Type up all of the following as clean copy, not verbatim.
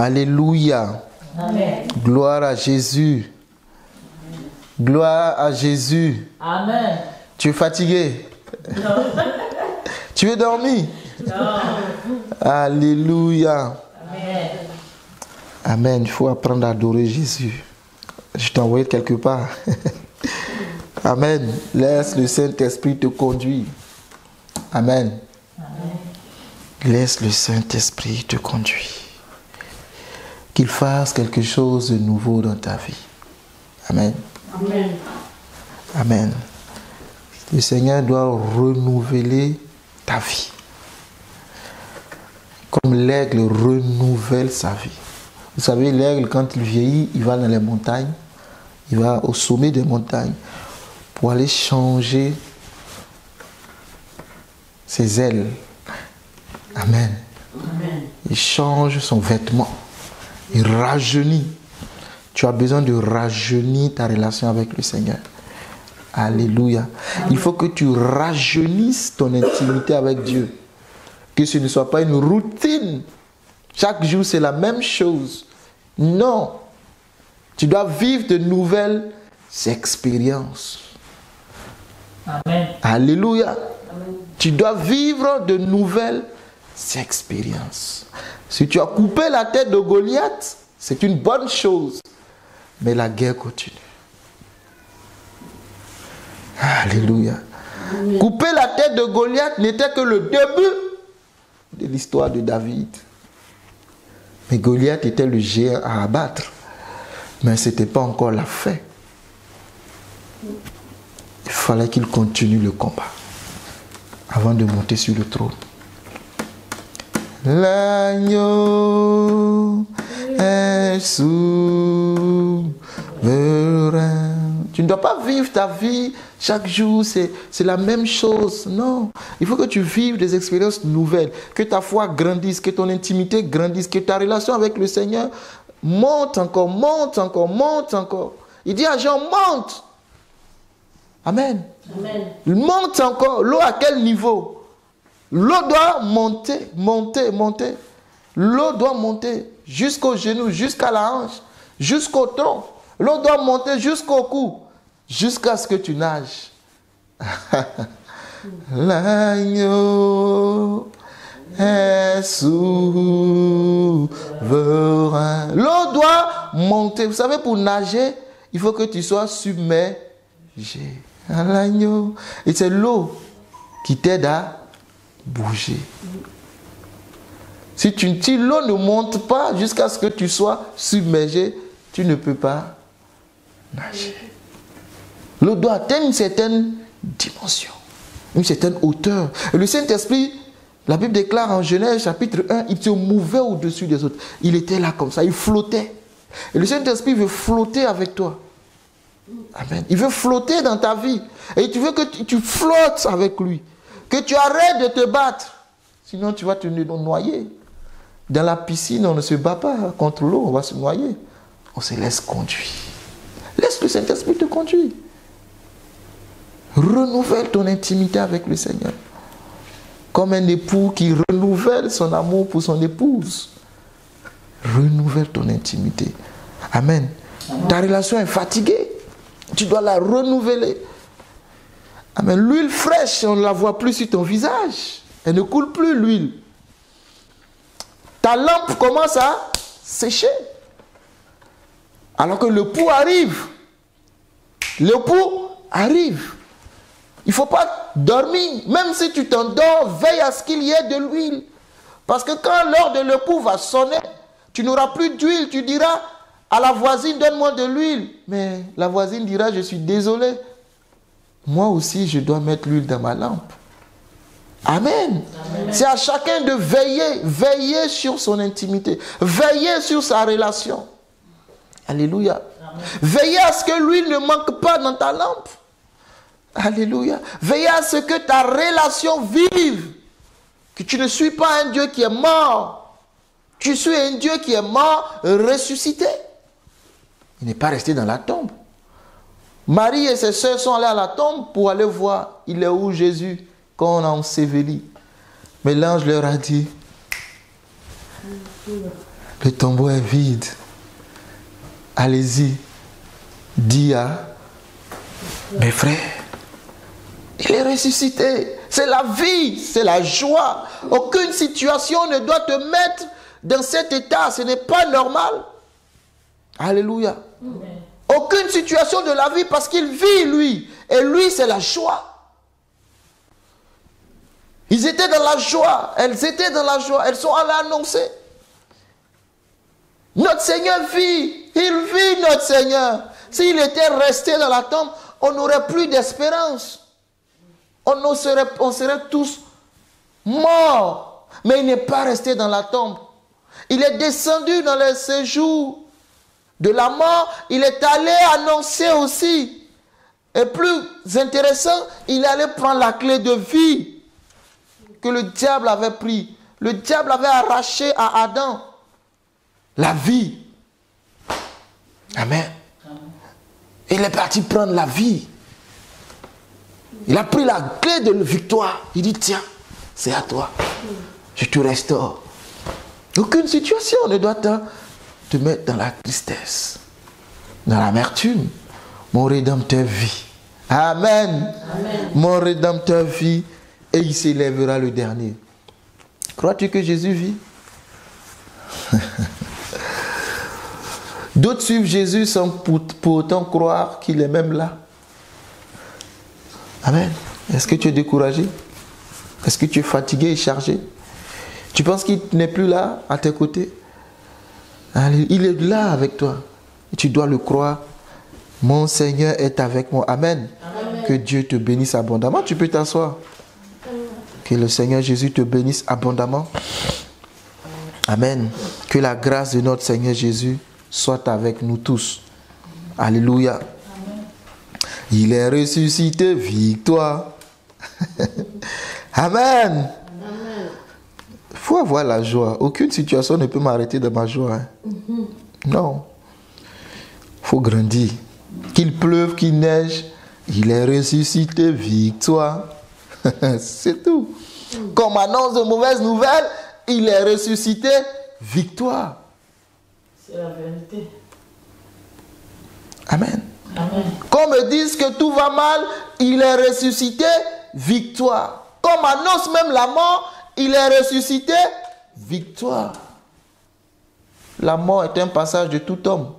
Alléluia. Amen. Gloire à Jésus. Gloire à Jésus. Amen. Tu es fatigué? Non. Tu veux dormir? Non. Alléluia. Amen. Amen. Il faut apprendre à adorer Jésus. Je t'ai envoyé quelque part. Amen. Laisse le Saint-Esprit te conduire. Amen. Amen. Laisse le Saint-Esprit te conduire. Qu'il fasse quelque chose de nouveau dans ta vie. Amen. Amen. Amen. Le Seigneur doit renouveler ta vie. Comme l'aigle renouvelle sa vie. Vous savez, l'aigle, quand il vieillit, il va dans les montagnes. Il va au sommet des montagnes pour aller changer ses ailes. Amen. Amen. Il change son vêtement. Il rajeunit. Tu as besoin de rajeunir ta relation avec le Seigneur. Alléluia. Il faut que tu rajeunisses ton intimité avec Dieu. Que ce ne soit pas une routine. Chaque jour, c'est la même chose. Non. Tu dois vivre de nouvelles expériences. Amen. Alléluia. Amen. Tu dois vivre de nouvelles expériences. Si tu as coupé la tête de Goliath, c'est une bonne chose. Mais la guerre continue. Alléluia. Amen. Couper la tête de Goliath n'était que le début de l'histoire de David. Mais Goliath était le géant à abattre. Mais ce n'était pas encore la fin. Il fallait qu'il continue le combat avant de monter sur le trône. L'agneau est souverain. Tu ne dois pas vivre ta vie chaque jour, c'est la même chose. Non, il faut que tu vives des expériences nouvelles, que ta foi grandisse, que ton intimité grandisse, que ta relation avec le Seigneur monte encore, monte encore, monte encore. Il dit à Jean, monte. Amen. Amen. Monte encore. L'eau à quel niveau? L'eau doit monter, monter, monter. L'eau doit monter jusqu'au genou, jusqu'à la hanche, jusqu'au tronc. L'eau doit monter jusqu'au cou, jusqu'à ce que tu nages. L'agneau est souverain. L'eau doit monter. Vous savez, pour nager, il faut que tu sois submergé à l'agneau. Et c'est l'eau qui t'aide à bouger. Si l'eau ne monte pas jusqu'à ce que tu sois submergé, tu ne peux pas nager. L'eau doit atteindre une certaine dimension, une certaine hauteur. Et le Saint-Esprit, la Bible déclare en Genèse chapitre 1, il se mouvait au-dessus des autres. Il était là comme ça, il flottait. Et le Saint-Esprit veut flotter avec toi. Amen. Il veut flotter dans ta vie. Et tu veux que tu flottes avec lui. Que tu arrêtes de te battre. Sinon tu vas te noyer. Dans la piscine, on ne se bat pas contre l'eau, on va se noyer. On se laisse conduire. Laisse le Saint-Esprit te conduire. Renouvelle ton intimité avec le Seigneur. Comme un époux qui renouvelle son amour pour son épouse. Renouvelle ton intimité. Amen. Ta relation est fatiguée. Tu dois la renouveler. Amen. L'huile fraîche, on ne la voit plus sur ton visage. Elle ne coule plus, l'huile. Ta lampe commence à sécher. Alors que le pouls arrive. Le pouls arrive. Il ne faut pas dormir. Même si tu t'endors, veille à ce qu'il y ait de l'huile. Parce que quand l'heure de l'époux va sonner, tu n'auras plus d'huile. Tu diras à la voisine, donne-moi de l'huile. Mais la voisine dira, je suis désolé. Moi aussi, je dois mettre l'huile dans ma lampe. Amen. Amen. C'est à chacun de veiller. Veiller sur son intimité. Veiller sur sa relation. Alléluia. Amen. Veillez à ce que l'huile ne manque pas dans ta lampe. Alléluia. Veillez à ce que ta relation vive. Que tu ne suis pas un Dieu qui est mort. Tu suis un Dieu qui est mort, ressuscité. Il n'est pas resté dans la tombe. Marie et ses sœurs sont allées à la tombe pour aller voir il est où Jésus quand on a enseveli. Mais l'ange leur a dit, Le tombeau est vide. Allez-y. Dis à mes frères. Il est ressuscité. C'est la vie, c'est la joie. Aucune situation ne doit te mettre dans cet état. Ce n'est pas normal. Alléluia. Amen. Aucune situation de la vie parce qu'il vit lui. Et lui, c'est la joie. Ils étaient dans la joie. Elles étaient dans la joie. Elles sont allées annoncer. Notre Seigneur vit. Il vit, notre Seigneur. S'il était resté dans la tombe, on n'aurait plus d'espérance. On serait tous morts. Mais il n'est pas resté dans la tombe. Il est descendu dans le séjour de la mort. Il est allé annoncer aussi. Et plus intéressant, il allait prendre la clé de vie que le diable avait pris. Le diable avait arraché à Adam la vie. Amen. Il est parti prendre la vie. Il a pris la clé de la victoire. Il dit, tiens, c'est à toi. Je te restaure. Aucune situation ne doit te mettre dans la tristesse, dans l'amertume. Mon Rédempteur vit. Amen. Amen. Mon Rédempteur vit et il s'élèvera le dernier. Crois-tu que Jésus vit? D'autres suivent Jésus sans pour autant croire qu'il est même là. Amen. Est-ce que tu es découragé? Est-ce que tu es fatigué et chargé? Tu penses qu'il n'est plus là à tes côtés? Il est là avec toi. Et tu dois le croire. Mon Seigneur est avec moi. Amen. Amen. Que Dieu te bénisse abondamment. Tu peux t'asseoir. Que le Seigneur Jésus te bénisse abondamment. Amen. Que la grâce de notre Seigneur Jésus soit avec nous tous. Alléluia. Amen. Il est ressuscité, victoire. Amen. Il faut avoir la joie. Aucune situation ne peut m'arrêter de ma joie. Non. Il faut grandir. Qu'il pleuve, qu'il neige, il est ressuscité, victoire. C'est tout. Comme annonce de mauvaises nouvelles, il est ressuscité, victoire. C'est la vérité. Amen. Amen. Qu'on me dise que tout va mal, il est ressuscité, victoire. Comme annonce même la mort, il est ressuscité, victoire. La mort est un passage de tout homme.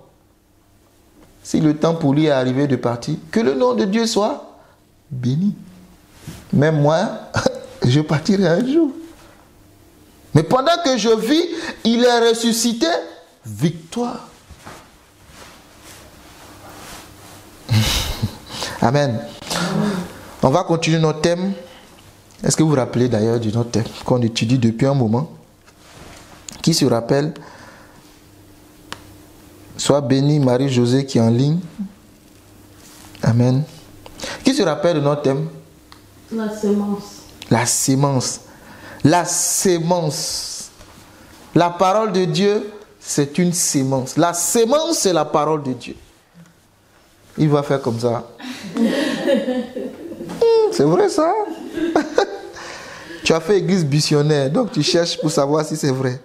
Si le temps pour lui est arrivé de partir, que le nom de Dieu soit béni. Même moi, je partirai un jour. Mais pendant que je vis, il est ressuscité, victoire. Amen. On va continuer notre thème. Est-ce que vous vous rappelez d'ailleurs de notre thème qu'on étudie depuis un moment? Qui se rappelle? Sois béni Marie-Josée qui est en ligne. Amen. Qui se rappelle de notre thème? La sémence. La sémence. La sémence. La parole de Dieu, c'est une sémence. La sémence, c'est la parole de Dieu. Il va faire comme ça. C'est vrai ça? Tu as fait église missionnaire, donc tu cherches pour savoir si c'est vrai.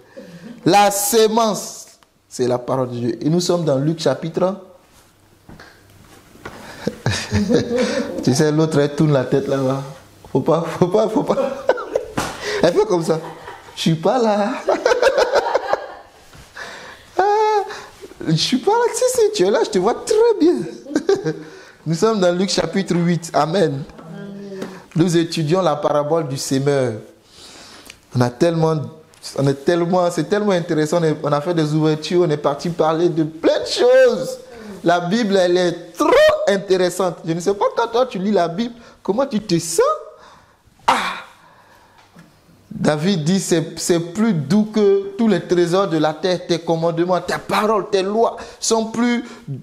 La sémence, c'est la parole de Dieu. Et nous sommes dans Luc chapitre. Tu sais, l'autre, elle tourne la tête là-bas. Faut pas. Elle fait comme ça. Je suis pas là. Je suis pas là. Si, tu es là, je te vois très bien. Nous sommes dans Luc chapitre 8. Amen. Nous étudions la parabole du semeur. C'est tellement intéressant. On a fait des ouvertures, on est parti parler de plein de choses. La Bible, elle est trop intéressante. Je ne sais pas quand toi tu lis la Bible, comment tu te sens? David dit, c'est plus doux que tous les trésors de la terre, tes commandements, tes paroles, tes lois sont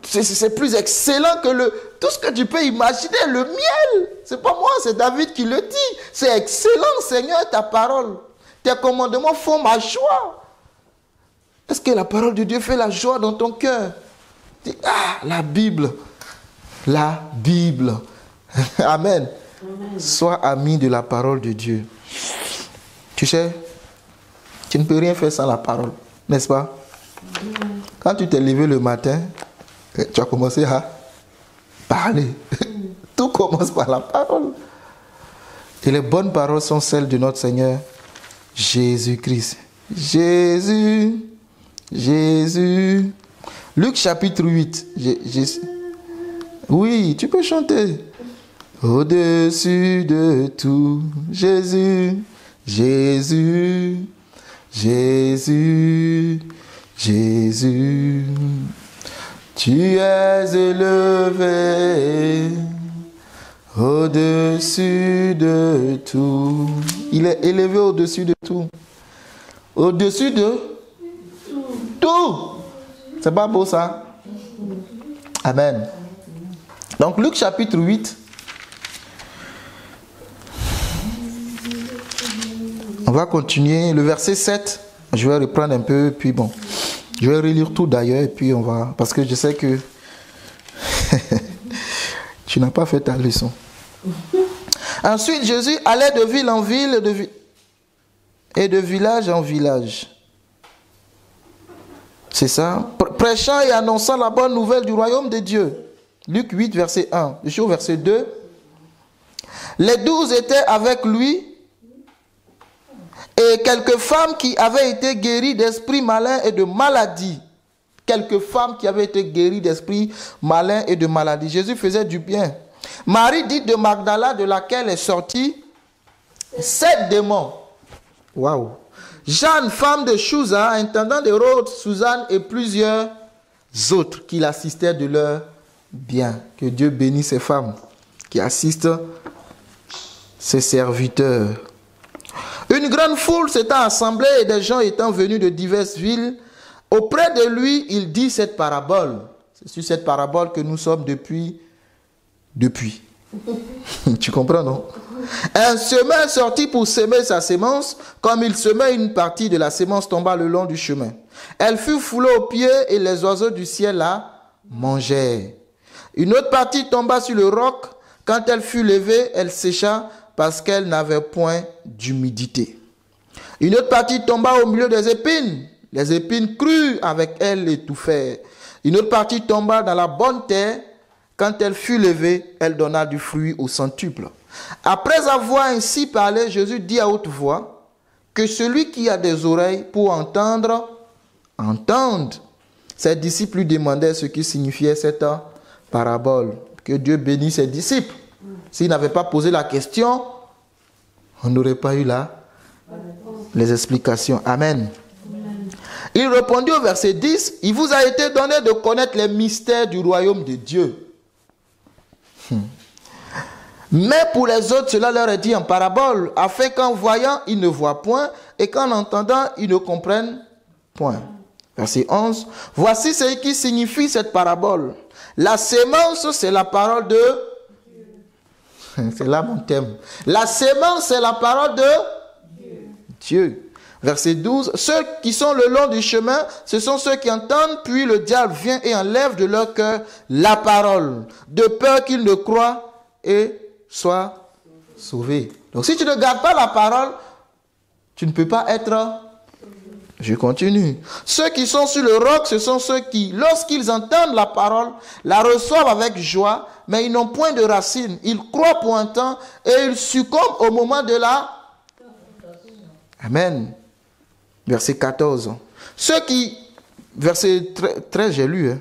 c'est plus excellent que tout ce que tu peux imaginer, le miel. C'est pas moi, c'est David qui le dit. C'est excellent, Seigneur, ta parole. Tes commandements font ma joie. Est-ce que la parole de Dieu fait la joie dans ton cœur? Dis, la Bible. La Bible. Amen. Amen. Sois ami de la parole de Dieu. Tu sais, tu ne peux rien faire sans la parole, n'est-ce pas? Quand tu t'es levé le matin, tu as commencé à parler. Tout commence par la parole. Et les bonnes paroles sont celles de notre Seigneur Jésus-Christ. Jésus, Jésus. Luc chapitre 8. Oui, tu peux chanter. Au-dessus de tout, Jésus, Jésus, Jésus, Jésus. Tu es élevé au-dessus de tout. Il est élevé au-dessus de tout. Au-dessus de tout. C'est pas beau ça? Amen. Donc Luc chapitre 8. On va continuer. Le verset 7. Je vais reprendre un peu, puis bon. Je vais relire tout d'ailleurs, et puis on va... Parce que je sais que tu n'as pas fait ta leçon. Ensuite, Jésus allait de ville en ville et de village en village. C'est ça. Prêchant et annonçant la bonne nouvelle du royaume de Dieu. Luc 8, verset 1. Je suis au verset 2. Les 12 étaient avec lui et quelques femmes qui avaient été guéries d'esprits malins et de maladies. Quelques femmes qui avaient été guéries d'esprits malins et de maladies. Jésus faisait du bien. Marie dite de Magdala, de laquelle est sorti 7 démons. Waouh! Jeanne, femme de Chouza, intendant de Rhodes, Suzanne et plusieurs autres qui l'assistaient de leur bien. Que Dieu bénisse ces femmes qui assistent ses serviteurs. Une grande foule s'étant assemblée et des gens étant venus de diverses villes, auprès de lui, il dit cette parabole. C'est sur cette parabole que nous sommes depuis. Tu comprends, non? Un semeur sortit pour semer sa sémence. Comme il semait, une partie de la sémence tomba le long du chemin. Elle fut foulée aux pieds et les oiseaux du ciel la mangèrent. Une autre partie tomba sur le roc. Quand elle fut levée, elle sécha parce qu'elle n'avait point d'humidité. Une autre partie tomba au milieu des épines. Les épines crûs avec elle l'étouffèrent. Une autre partie tomba dans la bonne terre. Quand elle fut levée, elle donna du fruit au centuple. Après avoir ainsi parlé, Jésus dit à haute voix que celui qui a des oreilles pour entendre, entende. Ses disciples lui demandaient ce qui signifiait cette parabole. Que Dieu bénisse ses disciples. S'il n'avait pas posé la question, on n'aurait pas eu là les explications. Amen. Il répondit au verset 10, il vous a été donné de connaître les mystères du royaume de Dieu. Mais pour les autres, cela leur est dit en parabole, afin qu'en voyant, ils ne voient point, et qu'en entendant, ils ne comprennent point. Verset 11, voici ce qui signifie cette parabole. La sémence, c'est la parole de... C'est là mon thème. La sémence, c'est la parole de Dieu. Verset 12, ceux qui sont le long du chemin, ce sont ceux qui entendent, puis le diable vient et enlève de leur cœur la parole, de peur qu'ils ne croient et soient sauvés. Donc si tu ne gardes pas la parole, tu ne peux pas être... Je continue. Ceux qui sont sur le roc, ce sont ceux qui, lorsqu'ils entendent la parole, la reçoivent avec joie, mais ils n'ont point de racines. Ils croient pour un temps et ils succombent au moment de la... Amen. Verset 14. Ceux qui... Verset 13, j'ai lu.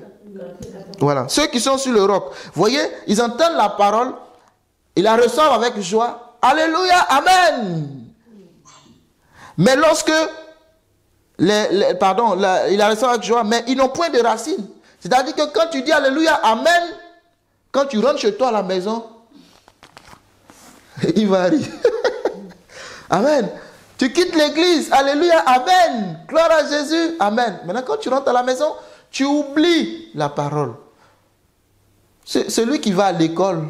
Voilà. Ceux qui sont sur le roc. Voyez, ils entendent la parole, ils la reçoivent avec joie. Alléluia, amen. Mais lorsque... ils la reçoivent avec joie, mais ils n'ont point de racines. C'est-à-dire que quand tu dis Alléluia, amen, quand tu rentres chez toi à la maison, il varie. Amen. Tu quittes l'église, Alléluia, amen. Gloire à Jésus, amen. Maintenant, quand tu rentres à la maison, tu oublies la parole. Celui qui va à l'école,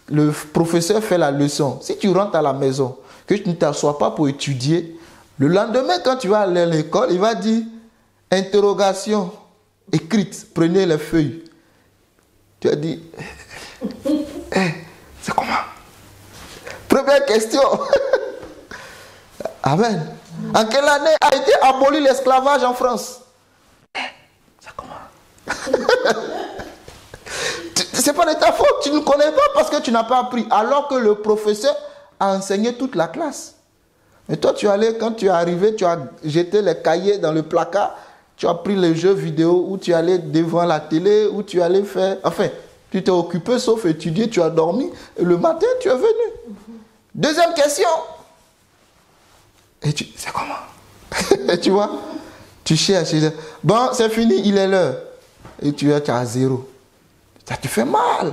le professeur fait la leçon. Si tu rentres à la maison, que tu ne t'assois pas pour étudier, le lendemain, quand tu vas aller à l'école, il va dire interrogation écrite. Prenez les feuilles. Tu as dit, c'est comment? Première question. Amen. En quelle année a été aboli l'esclavage en France? C'est pas de ta faute, tu ne connais pas parce que tu n'as pas appris. Alors que le professeur a enseigné toute la classe. Et toi, tu allais, quand tu es arrivé, tu as jeté les cahiers dans le placard, tu as pris les jeux vidéo, ou tu allais devant la télé, ou tu allais faire... Enfin, tu t'es occupé sauf étudier, tu as dormi, et le matin, tu es venu. Deuxième question. Et tu... C'est comment? Et tu vois? Tu cherches. Bon, c'est fini, il est l'heure. Et tu es à 0. Ça te fait mal.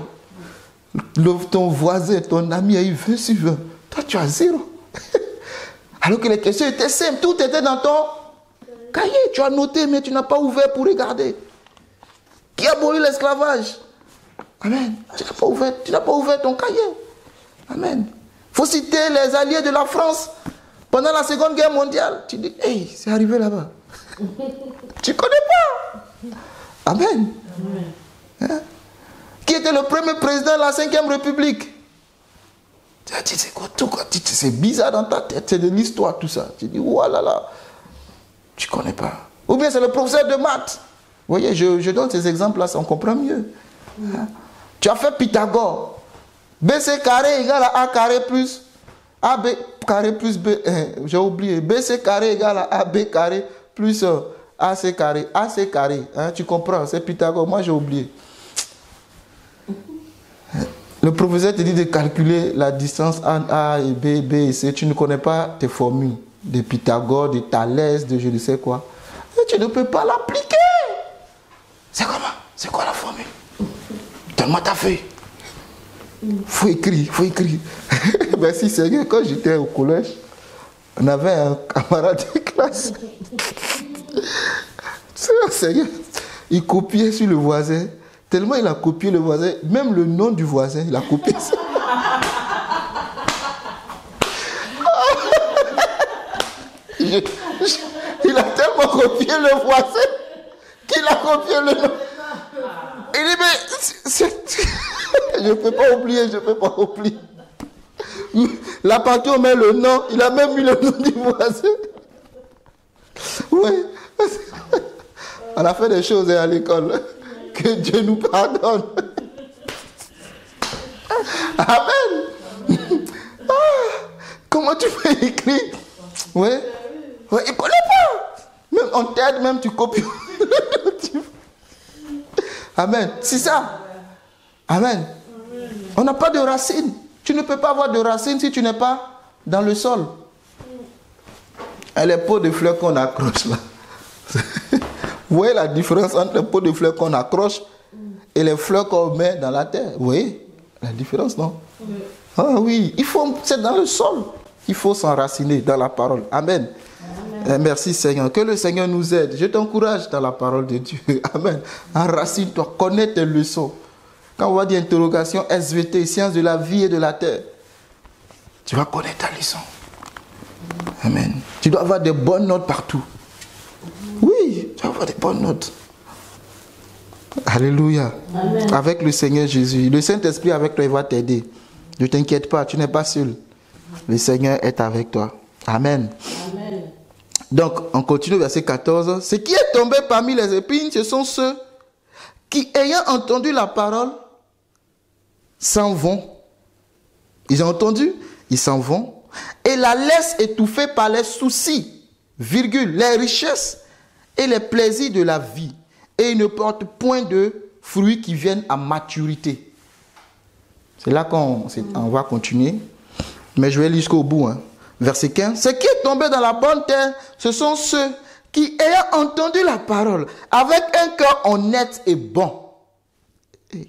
Ton voisin, ton ami a eu 20 sur 20. Toi, tu as 0. Alors que les questions étaient simples. Tout était dans ton cahier. Tu as noté, mais tu n'as pas ouvert pour regarder. Qui a aboli l'esclavage? Amen. Tu n'as pas ouvert ton cahier. Amen. Il faut citer les alliés de la France pendant la Seconde Guerre mondiale. Tu dis, hey, c'est arrivé là-bas. Tu ne connais pas. Amen. Hein? Qui était le premier président de la 5e République? Tu dis, c'est bizarre dans ta tête, c'est de l'histoire tout ça. Tu dis, oh là là, tu ne connais pas. Ou bien c'est le professeur de maths. Vous voyez, je donne ces exemples-là, on comprend mieux. Hein? Tu as fait Pythagore. BC carré égale à A carré plus AB carré plus B. J'ai oublié. BC carré égale à AB carré plus AC carré. AC carré. Hein, tu comprends, c'est Pythagore. Moi, j'ai oublié. Le professeur te dit de calculer la distance entre A et B, B et C. Tu ne connais pas tes formules de Pythagore, de Thalès, de je ne sais quoi. Et tu ne peux pas l'appliquer. C'est comment? C'est quoi la formule? Donne-moi ta feuille. Faut écrire. Merci Seigneur. Quand j'étais au collège, on avait un camarade de classe. Seigneur, il copiait sur le voisin. Tellement il a copié le voisin, même le nom du voisin, il a copié ça. Il a tellement copié le voisin qu'il a copié le nom. Il dit, mais je ne peux pas oublier. La partie on met le nom, il a même mis le nom du voisin. Oui. On a fait des choses à l'école. Que Dieu nous pardonne. Amen. Comment tu peux écrire? Oui. Il ne connaît pas. Même on t'aide, même tu copies. Amen. C'est ça. Amen. On n'a pas de racines. Tu ne peux pas avoir de racines si tu n'es pas dans le sol. Et les pots de fleurs qu'on accroche là. Vous voyez la différence entre les pots de fleurs qu'on accroche et les fleurs qu'on met dans la terre? Vous voyez la différence, non? Oui. Ah oui, c'est dans le sol. Il faut s'enraciner dans la parole. Amen. Amen. Merci Seigneur. Que le Seigneur nous aide. Je t'encourage dans la parole de Dieu. Amen. Enracine-toi, connais tes leçons. Quand on va dire interrogation, SVT, sciences de la vie et de la terre, tu vas connaître ta leçon. Amen. Tu dois avoir de bonnes notes partout. Oui, tu vas avoir des bonnes notes. Alléluia. Amen. Avec le Seigneur Jésus. Le Saint-Esprit avec toi, il va t'aider. Ne t'inquiète pas, tu n'es pas seul. Le Seigneur est avec toi. Amen. Amen. Donc, on continue verset 14. Ce qui est tombé parmi les épines, ce sont ceux qui, ayant entendu la parole, s'en vont. Ils ont entendu, ils s'en vont. Et la laissent étouffée par les soucis, virgule, les richesses et les plaisirs de la vie. Et ils ne portent point de fruits qui viennent à maturité. C'est là qu'on va continuer. Mais je vais lire jusqu'au bout. Verset 15. Ce qui est tombé dans la bonne terre, ce sont ceux qui, ayant entendu la parole, avec un cœur honnête et bon.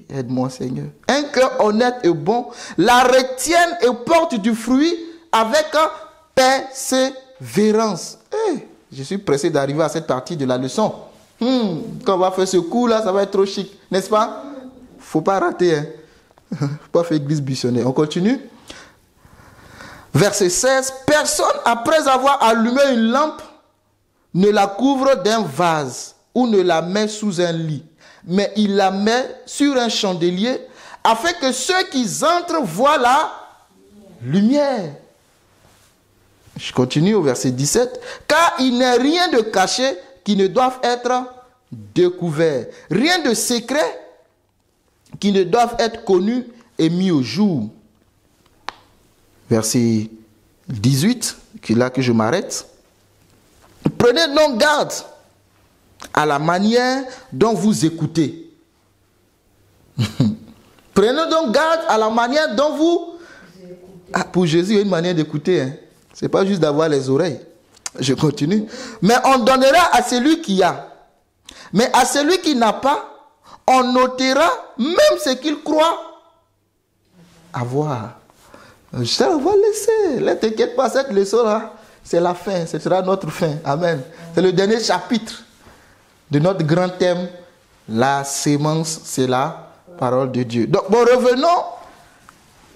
Aide-moi, Seigneur. Un cœur honnête et bon, la retiennent et portent du fruit avec persévérance. Je suis pressé d'arriver à cette partie de la leçon. Quand on va faire ce coup-là, ça va être trop chic, n'est-ce pas? Faut pas rater. Faut pas faire église buissonnée. On continue. Verset 16. Personne, après avoir allumé une lampe, ne la couvre d'un vase ou ne la met sous un lit, mais il la met sur un chandelier afin que ceux qui entrent voient la lumière. Je continue au verset 17. Car il n'est rien de caché qui ne doive être découvert. Rien de secret qui ne doivent être connus et mis au jour. Verset 18, qui est là que je m'arrête. Prenez donc garde à la manière dont vous écoutez. Prenez donc garde à la manière dont vous... Ah, pour Jésus, il y a une manière d'écouter. Hein. Ce n'est pas juste d'avoir les oreilles. Je continue. Mais on donnera à celui qui a. Mais à celui qui n'a pas, on notera même ce qu'il croit avoir. Je vais laisser. Ne t'inquiète pas, cette leçon-là, c'est la fin. Ce sera notre fin. Amen. C'est le dernier chapitre de notre grand thème. La sémence, c'est la parole de Dieu. Donc, bon, revenons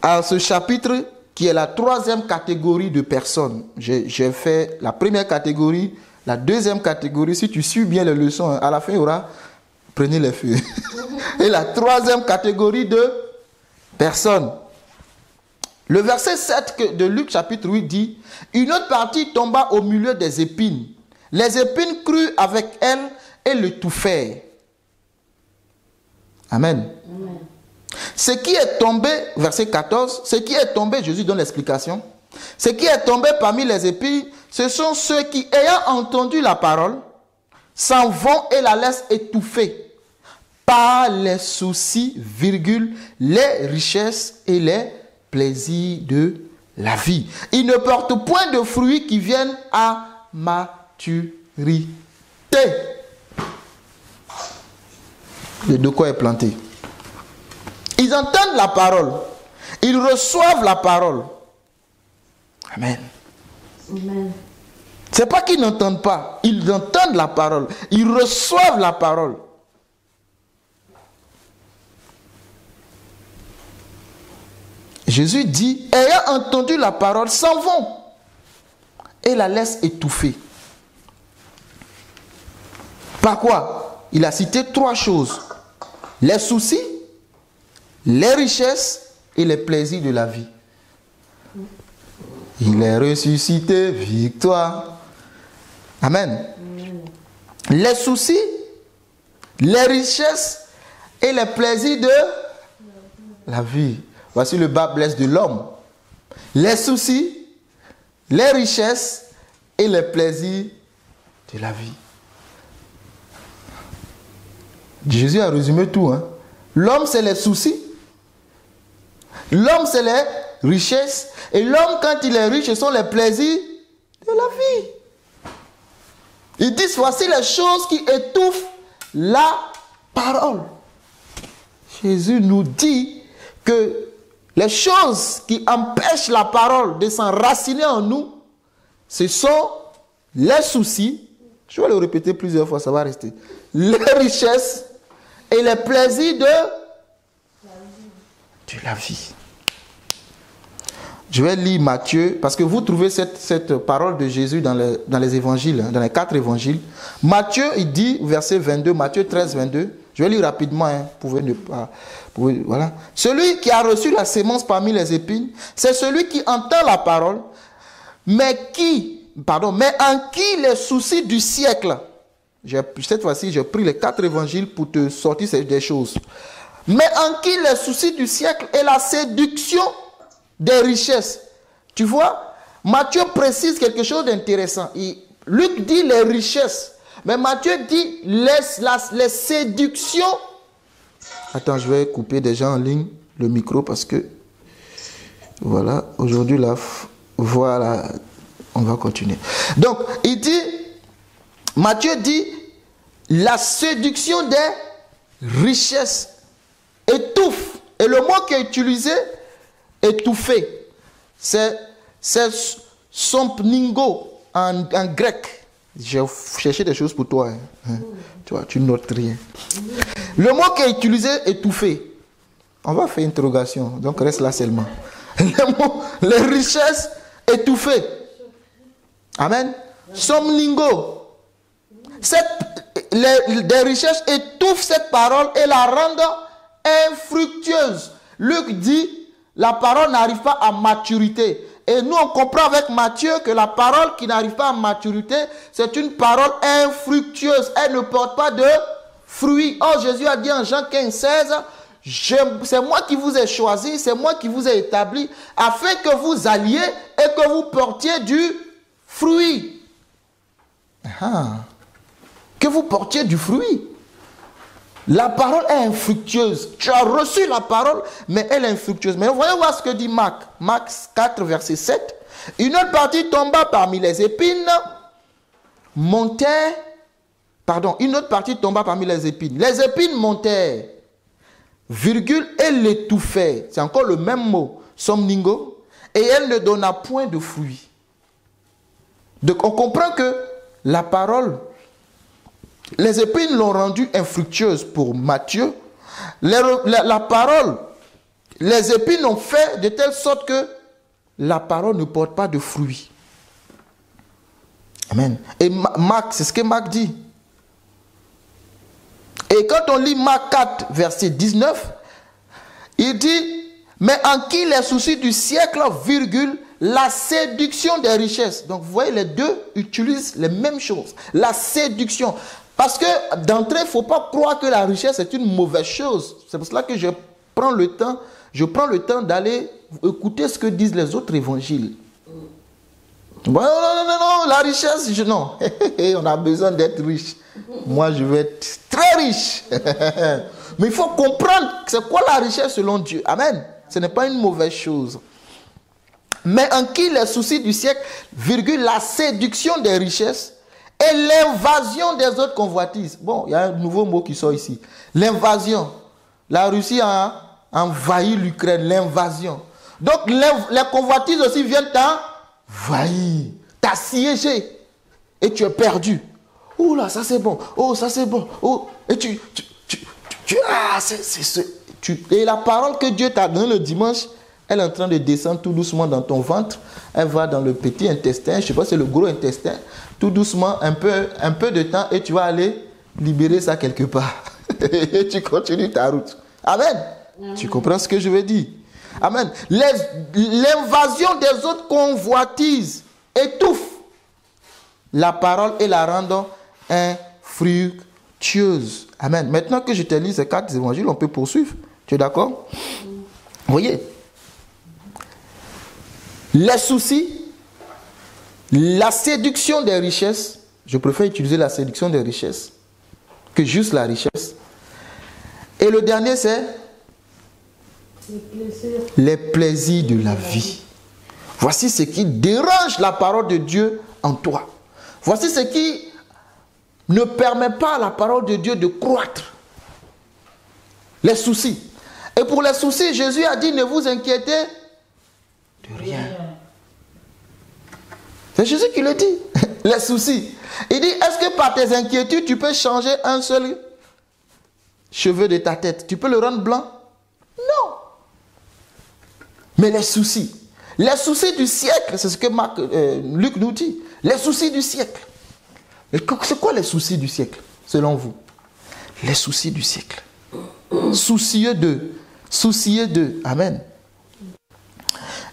à ce chapitre qui est la troisième catégorie de personnes. J'ai fait la première catégorie, la deuxième catégorie. Si tu suis bien les leçons, à la fin, il y aura, prenez les feuilles. Et la troisième catégorie de personnes. Le verset 7 de Luc chapitre 8 dit, « Une autre partie tomba au milieu des épines. Les épines crurent avec elle et le touffèrent. » Amen. Amen. Ce qui est tombé, verset 14, ce qui est tombé, Jésus donne l'explication, ce qui est tombé parmi les épines, ce sont ceux qui, ayant entendu la parole, s'en vont et la laissent étouffer par les soucis, virgule, les richesses et les plaisirs de la vie. Ils ne portent point de fruits qui viennent à maturité. De quoi est planté. Ils entendent la parole. Ils reçoivent la parole. Amen. Amen. Ce n'est pas qu'ils n'entendent pas. Ils entendent la parole. Ils reçoivent la parole. Jésus dit, ayant entendu la parole, s'en vont et la laissent étouffer. Par quoi? Il a cité 3 choses. Les soucis, les richesses et les plaisirs de la vie. Il est ressuscité, victoire. Amen. Amen. Les soucis, les richesses et les plaisirs de la vie. Voici le bas blesse de l'homme. Les soucis, les richesses et les plaisirs de la vie. Jésus a résumé tout. Hein. L'homme, c'est les soucis. L'homme, c'est les richesses. Et l'homme, quand il est riche, ce sont les plaisirs de la vie. Ils disent, voici les choses qui étouffent la parole. Jésus nous dit que les choses qui empêchent la parole de s'enraciner en nous, ce sont les soucis. Je vais le répéter plusieurs fois, ça va rester. Les richesses et les plaisirs de la vie. Je vais lire Matthieu, parce que vous trouvez cette parole de Jésus dans les évangiles, dans les 4 évangiles. Matthieu, il dit, verset 22, Matthieu 13, 22. Je vais lire rapidement, hein, vous pouvez ne pas... Voilà. Celui qui a reçu la sémence parmi les épines, c'est celui qui entend la parole, mais en qui les soucis du siècle. Cette fois-ci, j'ai pris les 4 évangiles pour te sortir des choses. Mais en qui les soucis du siècle et la séduction des richesses. Tu vois, Matthieu précise quelque chose d'intéressant. Luc dit les richesses, mais Matthieu dit les séductions. Attends, je vais couper déjà en ligne le micro parce que voilà, aujourd'hui là, voilà, on va continuer. Donc, Matthieu dit la séduction des richesses étouffe. Et le mot qui est utilisé, étouffer, c'est sompningo en grec. J'ai cherché des choses pour toi. Hein. Tu vois, tu notes rien. Le mot qui est utilisé, étouffer. On va faire interrogation, donc reste là seulement. Les richesses étouffées. Amen. Somningo. Des richesses étouffent cette parole et la rendent infructueuse. Luc dit, la parole n'arrive pas à maturité. Et nous, on comprend avec Matthieu que la parole qui n'arrive pas à maturité, c'est une parole infructueuse. Elle ne porte pas de fruits. Or, Jésus a dit en Jean 15, 16, c'est moi qui vous ai choisi, c'est moi qui vous ai établi, afin que vous alliez et que vous portiez du fruit. Que vous portiez du fruit. La parole est infructueuse. Tu as reçu la parole, mais elle est infructueuse. Mais voyons voir ce que dit Marc. Marc 4, verset 7. Une autre partie tomba parmi les épines, une autre partie tomba parmi les épines. Les épines montèrent, virgule, et l'étouffaient. C'est encore le même mot, somningo. Et elle ne donna point de fruits. Donc on comprend que la parole, les épines l'ont rendue infructueuse pour Matthieu. La parole, les épines ont fait de telle sorte que la parole ne porte pas de fruits. Amen. Et Marc, c'est ce que Marc dit. Et quand on lit Marc 4, verset 19, il dit, mais en qui les soucis du siècle, virgule, la séduction des richesses. Donc vous voyez, les deux utilisent les mêmes choses. La séduction. Parce que d'entrée, il ne faut pas croire que la richesse est une mauvaise chose. C'est pour cela que je prends le temps d'aller écouter ce que disent les autres évangiles. Bon, non, la richesse, non. On a besoin d'être riche. Moi, je veux être très riche. Mais il faut comprendre c'est quoi la richesse selon Dieu. Amen. Ce n'est pas une mauvaise chose. Mais en qui les soucis du siècle, virgule, la séduction des richesses et l'invasion des autres convoitises. Bon, il y a un nouveau mot qui sort ici. L'invasion. La Russie a envahi l'Ukraine, l'invasion. Donc, les convoitises aussi viennent t'envahir, t'assiéger. Et tu es perdu. Oh là, ça c'est bon. Oh, ça c'est bon. Oh, et et la parole que Dieu t'a donnée le dimanche, elle est en train de descendre tout doucement dans ton ventre. Elle va dans le petit intestin, je ne sais pas si c'est le gros intestin. Tout doucement, un peu de temps, et tu vas aller libérer ça quelque part. Et tu continues ta route. Amen. Tu comprends ce que je veux dire? Amen. L'invasion des autres convoitises étouffe la parole et la rend infructueuse. Amen. Maintenant que je te lis ces 4 évangiles, on peut poursuivre. Tu es d'accord? Vous voyez? Les soucis, la séduction des richesses, je préfère utiliser la séduction des richesses que juste la richesse. Et le dernier, c'est les plaisirs de la vie. Voici ce qui dérange la parole de Dieu en toi. Voici ce qui ne permet pas à la parole de Dieu de croître. Les soucis. Et pour les soucis, Jésus a dit, ne vous inquiétez de rien. C'est Jésus qui le dit. Les soucis. Il dit, est-ce que par tes inquiétudes, tu peux changer un seul cheveu de ta tête? Tu peux le rendre blanc? Non. Mais les soucis du siècle, c'est ce que Luc nous dit. Les soucis du siècle. C'est quoi les soucis du siècle, selon vous? Les soucis du siècle. Soucieux d'eux. Amen.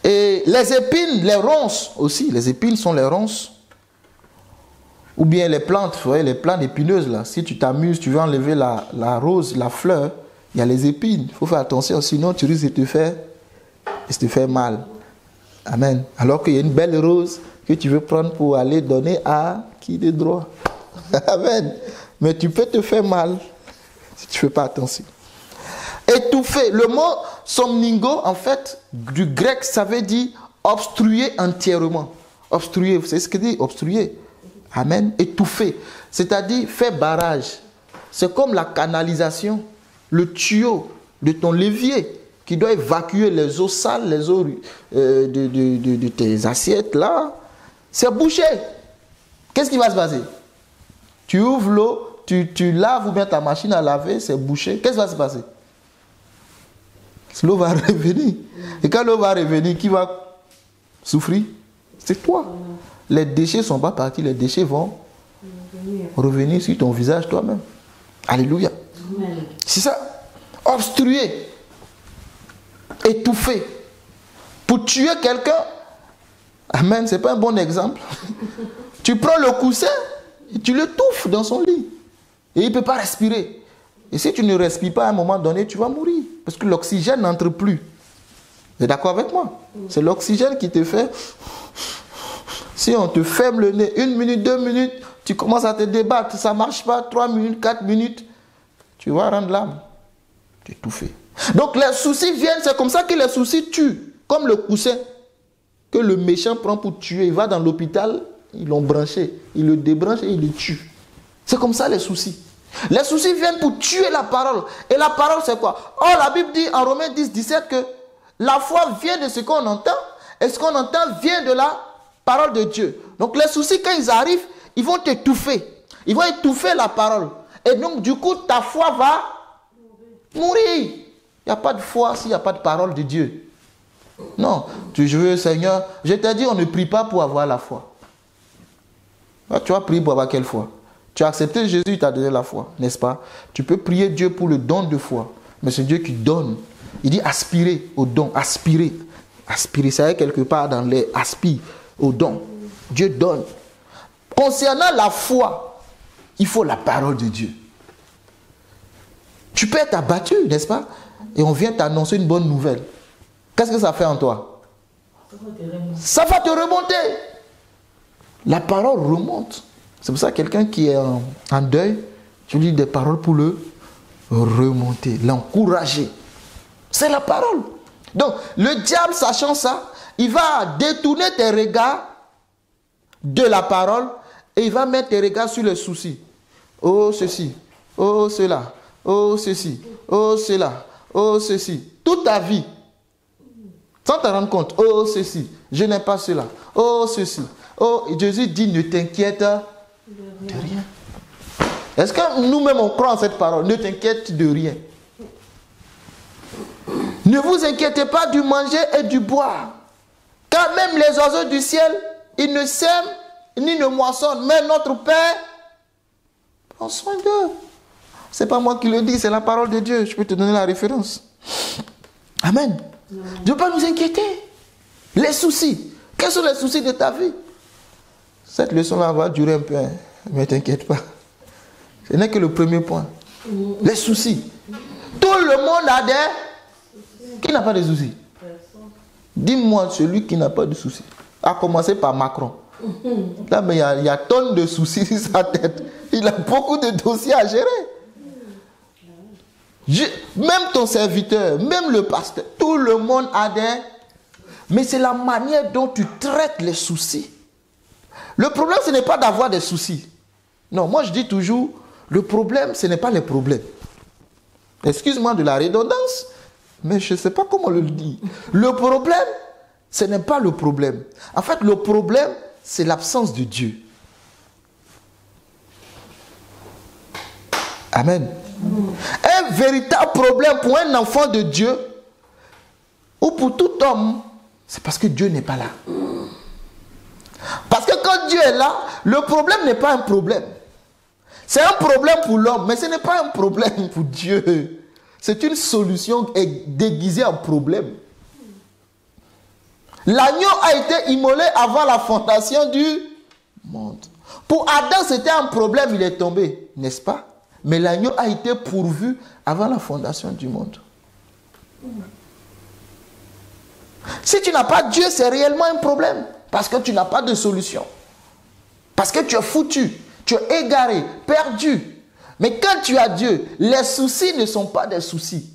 Et les épines, les ronces aussi. Les épines sont les ronces. Ou bien les plantes, vous voyez, les plantes épineuses là. Si tu t'amuses, tu veux enlever la rose, la fleur, il y a les épines. Il faut faire attention, sinon tu risques de te faire mal. Amen. Alors qu'il y a une belle rose que tu veux prendre pour aller donner à qui de droit. Amen. Mais tu peux te faire mal si tu ne fais pas attention. Étouffer. Le mot somningo, en fait, du grec, ça veut dire obstruer entièrement. Obstruer, vous savez ce que dit obstruer? Amen. Étouffer. C'est-à-dire faire barrage. C'est comme la canalisation, le tuyau de ton levier qui doit évacuer les eaux sales, les eaux de tes assiettes là. C'est bouché. Qu'est-ce qui va se passer? Tu ouvres l'eau, tu laves ou bien ta machine à laver, c'est bouché. Qu'est-ce qui va se passer? L'eau va revenir. Et quand l'eau va revenir, qui va souffrir? C'est toi. Les déchets ne sont pas partis, les déchets vont revenir sur ton visage toi-même. Alléluia. C'est ça. Obstruer. Étouffer. Pour tuer quelqu'un, Amen, ce n'est pas un bon exemple. Tu prends le coussin et tu le touffes dans son lit. Et il ne peut pas respirer. Et si tu ne respires pas à un moment donné, tu vas mourir. Parce que l'oxygène n'entre plus. Vous êtes d'accord avec moi? C'est l'oxygène qui te fait... Si on te ferme le nez, 1 minute, 2 minutes, tu commences à te débattre, ça ne marche pas, 3 minutes, 4 minutes, tu vas rendre l'âme. Tu es étouffé. Donc les soucis viennent, c'est comme ça que les soucis tuent. Comme le coussin que le méchant prend pour tuer. Il va dans l'hôpital, ils l'ont branché, il le débranche et il le tue. C'est comme ça les soucis. Les soucis viennent pour tuer la parole. Et la parole c'est quoi? Oh, la Bible dit en Romains 10, 17 que la foi vient de ce qu'on entend. Et ce qu'on entend vient de la parole de Dieu. Donc les soucis quand ils arrivent, ils vont t'étouffer. Ils vont étouffer la parole. Et donc du coup ta foi va mourir. Il n'y a pas de foi s'il n'y a pas de parole de Dieu. Non, tu veux Seigneur, je t'ai dit on ne prie pas pour avoir la foi. Tu as prié pour avoir quelle foi? Tu as accepté Jésus, il t'a donné la foi, n'est-ce pas? Tu peux prier Dieu pour le don de foi. Mais c'est Dieu qui donne. Il dit aspirer au don, aspirer. Aspirer, ça est quelque part dans les aspire au don. Dieu donne. Concernant la foi, il faut la parole de Dieu. Tu peux être abattu, n'est-ce pas? Et on vient t'annoncer une bonne nouvelle. Qu'est-ce que ça fait en toi? Ça va te remonter. La parole remonte. C'est pour ça que quelqu'un qui est en deuil, tu lui dis des paroles pour le remonter, l'encourager. C'est la parole. Donc, le diable, sachant ça, il va détourner tes regards de la parole et il va mettre tes regards sur les soucis. Oh, ceci. Oh, cela. Oh, ceci. Oh, cela. Oh, ceci. Toute ta vie. Sans te rendre compte. Oh, ceci. Je n'ai pas cela. Oh, ceci. Oh, Jésus dit, ne t'inquiète de rien. Est-ce que nous-mêmes on croit en cette parole? Ne t'inquiète de rien. Ne vous inquiétez pas du manger et du boire. Car même les oiseaux du ciel, ils ne sèment ni ne moissonnent. Mais notre Père prend soin d'eux. Ce n'est pas moi qui le dis, c'est la parole de Dieu. Je peux te donner la référence. Amen. Dieu ne peut pas nous inquiéter. Les soucis. Quels sont les soucis de ta vie? Cette leçon-là va durer un peu. Hein. Mais t'inquiète pas. Ce n'est que le premier point. Les soucis. Tout le monde a des... Qui n'a pas de soucis? Dis-moi celui qui n'a pas de soucis. À commencer par Macron. Là, mais il y a tonnes de soucis sur sa tête. Il a beaucoup de dossiers à gérer. Même ton serviteur, même le pasteur, tout le monde a des... Mais c'est la manière dont tu traites les soucis. Le problème, ce n'est pas d'avoir des soucis. Non, moi je dis toujours, le problème, ce n'est pas les problèmes. Excuse-moi de la redondance, mais je ne sais pas comment le dire. Le problème, ce n'est pas le problème. En fait, le problème, c'est l'absence de Dieu. Amen. Un véritable problème pour un enfant de Dieu, ou pour tout homme, c'est parce que Dieu n'est pas là. Parce que quand Dieu est là, le problème n'est pas un problème. C'est un problème pour l'homme, mais ce n'est pas un problème pour Dieu. C'est une solution déguisée en problème. L'agneau a été immolé avant la fondation du monde. Pour Adam, c'était un problème, il est tombé, n'est-ce pas? Mais l'agneau a été pourvu avant la fondation du monde. Si tu n'as pas Dieu, c'est réellement un problème. Parce que tu n'as pas de solution. Parce que tu es foutu, tu es égaré, perdu. Mais quand tu as Dieu, les soucis ne sont pas des soucis.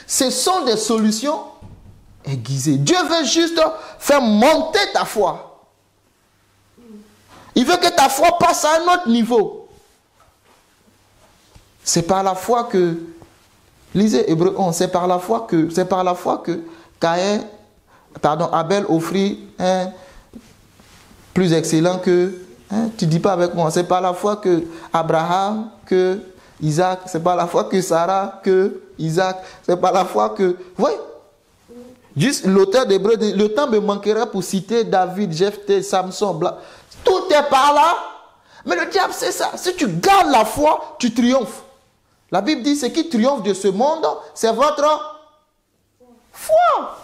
Ce sont des solutions aiguisées. Dieu veut juste faire monter ta foi. Il veut que ta foi passe à un autre niveau. C'est par la foi que, lisez Hébreux 11, c'est par la foi que Abel offrit un plus excellent que, tu ne dis pas avec moi, c'est par la foi que Abraham, que Isaac, c'est par la foi que Sarah, que Isaac, c'est par la foi que, oui, juste l'auteur d'Hébreux, le temps me manquera pour citer David, Jephthé, Samson, tout est par là. Mais le diable, c'est ça. Si tu gardes la foi, tu triomphes. La Bible dit, ce qui triomphe de ce monde, c'est votre foi.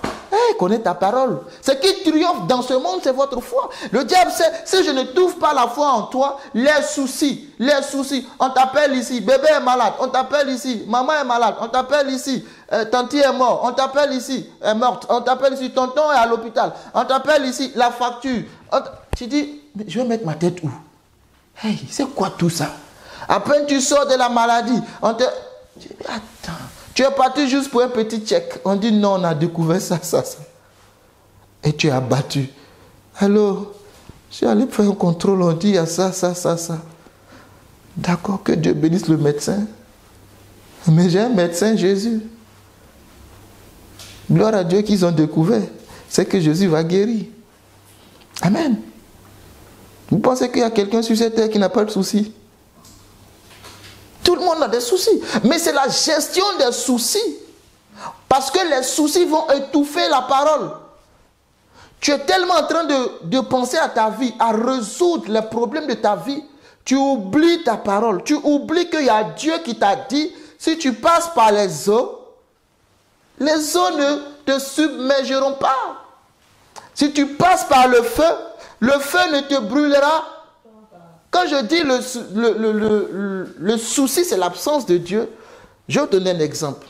connaît ta parole. Ce qui triomphe dans ce monde, c'est votre foi. Le diable sait, si je ne trouve pas la foi en toi, les soucis, on t'appelle ici, bébé est malade, on t'appelle ici, maman est malade, on t'appelle ici, tanti est mort, on t'appelle ici, est morte, on t'appelle ici, tonton est à l'hôpital, on t'appelle ici, la facture. Tu dis, mais je vais mettre ma tête où? Hey, c'est quoi tout ça? À peine tu sors de la maladie, on te... Attends, tu es parti juste pour un petit check. On dit non, on a découvert ça. Et tu es abattu. Alors, je suis allé faire un contrôle, on dit il y a ça. D'accord, que Dieu bénisse le médecin. Mais j'ai un médecin, Jésus. Gloire à Dieu qu'ils ont découvert. C'est que Jésus va guérir. Amen. Vous pensez qu'il y a quelqu'un sur cette terre qui n'a pas de soucis? Tout le monde a des soucis. Mais c'est la gestion des soucis. Parce que les soucis vont étouffer la parole. Tu es tellement en train de penser à ta vie, à résoudre les problèmes de ta vie. Tu oublies ta parole. Tu oublies qu'il y a Dieu qui t'a dit, si tu passes par les eaux ne te submergeront pas. Si tu passes par le feu ne te brûlera. Quand je dis le souci, c'est l'absence de Dieu, je vais vous donner un exemple.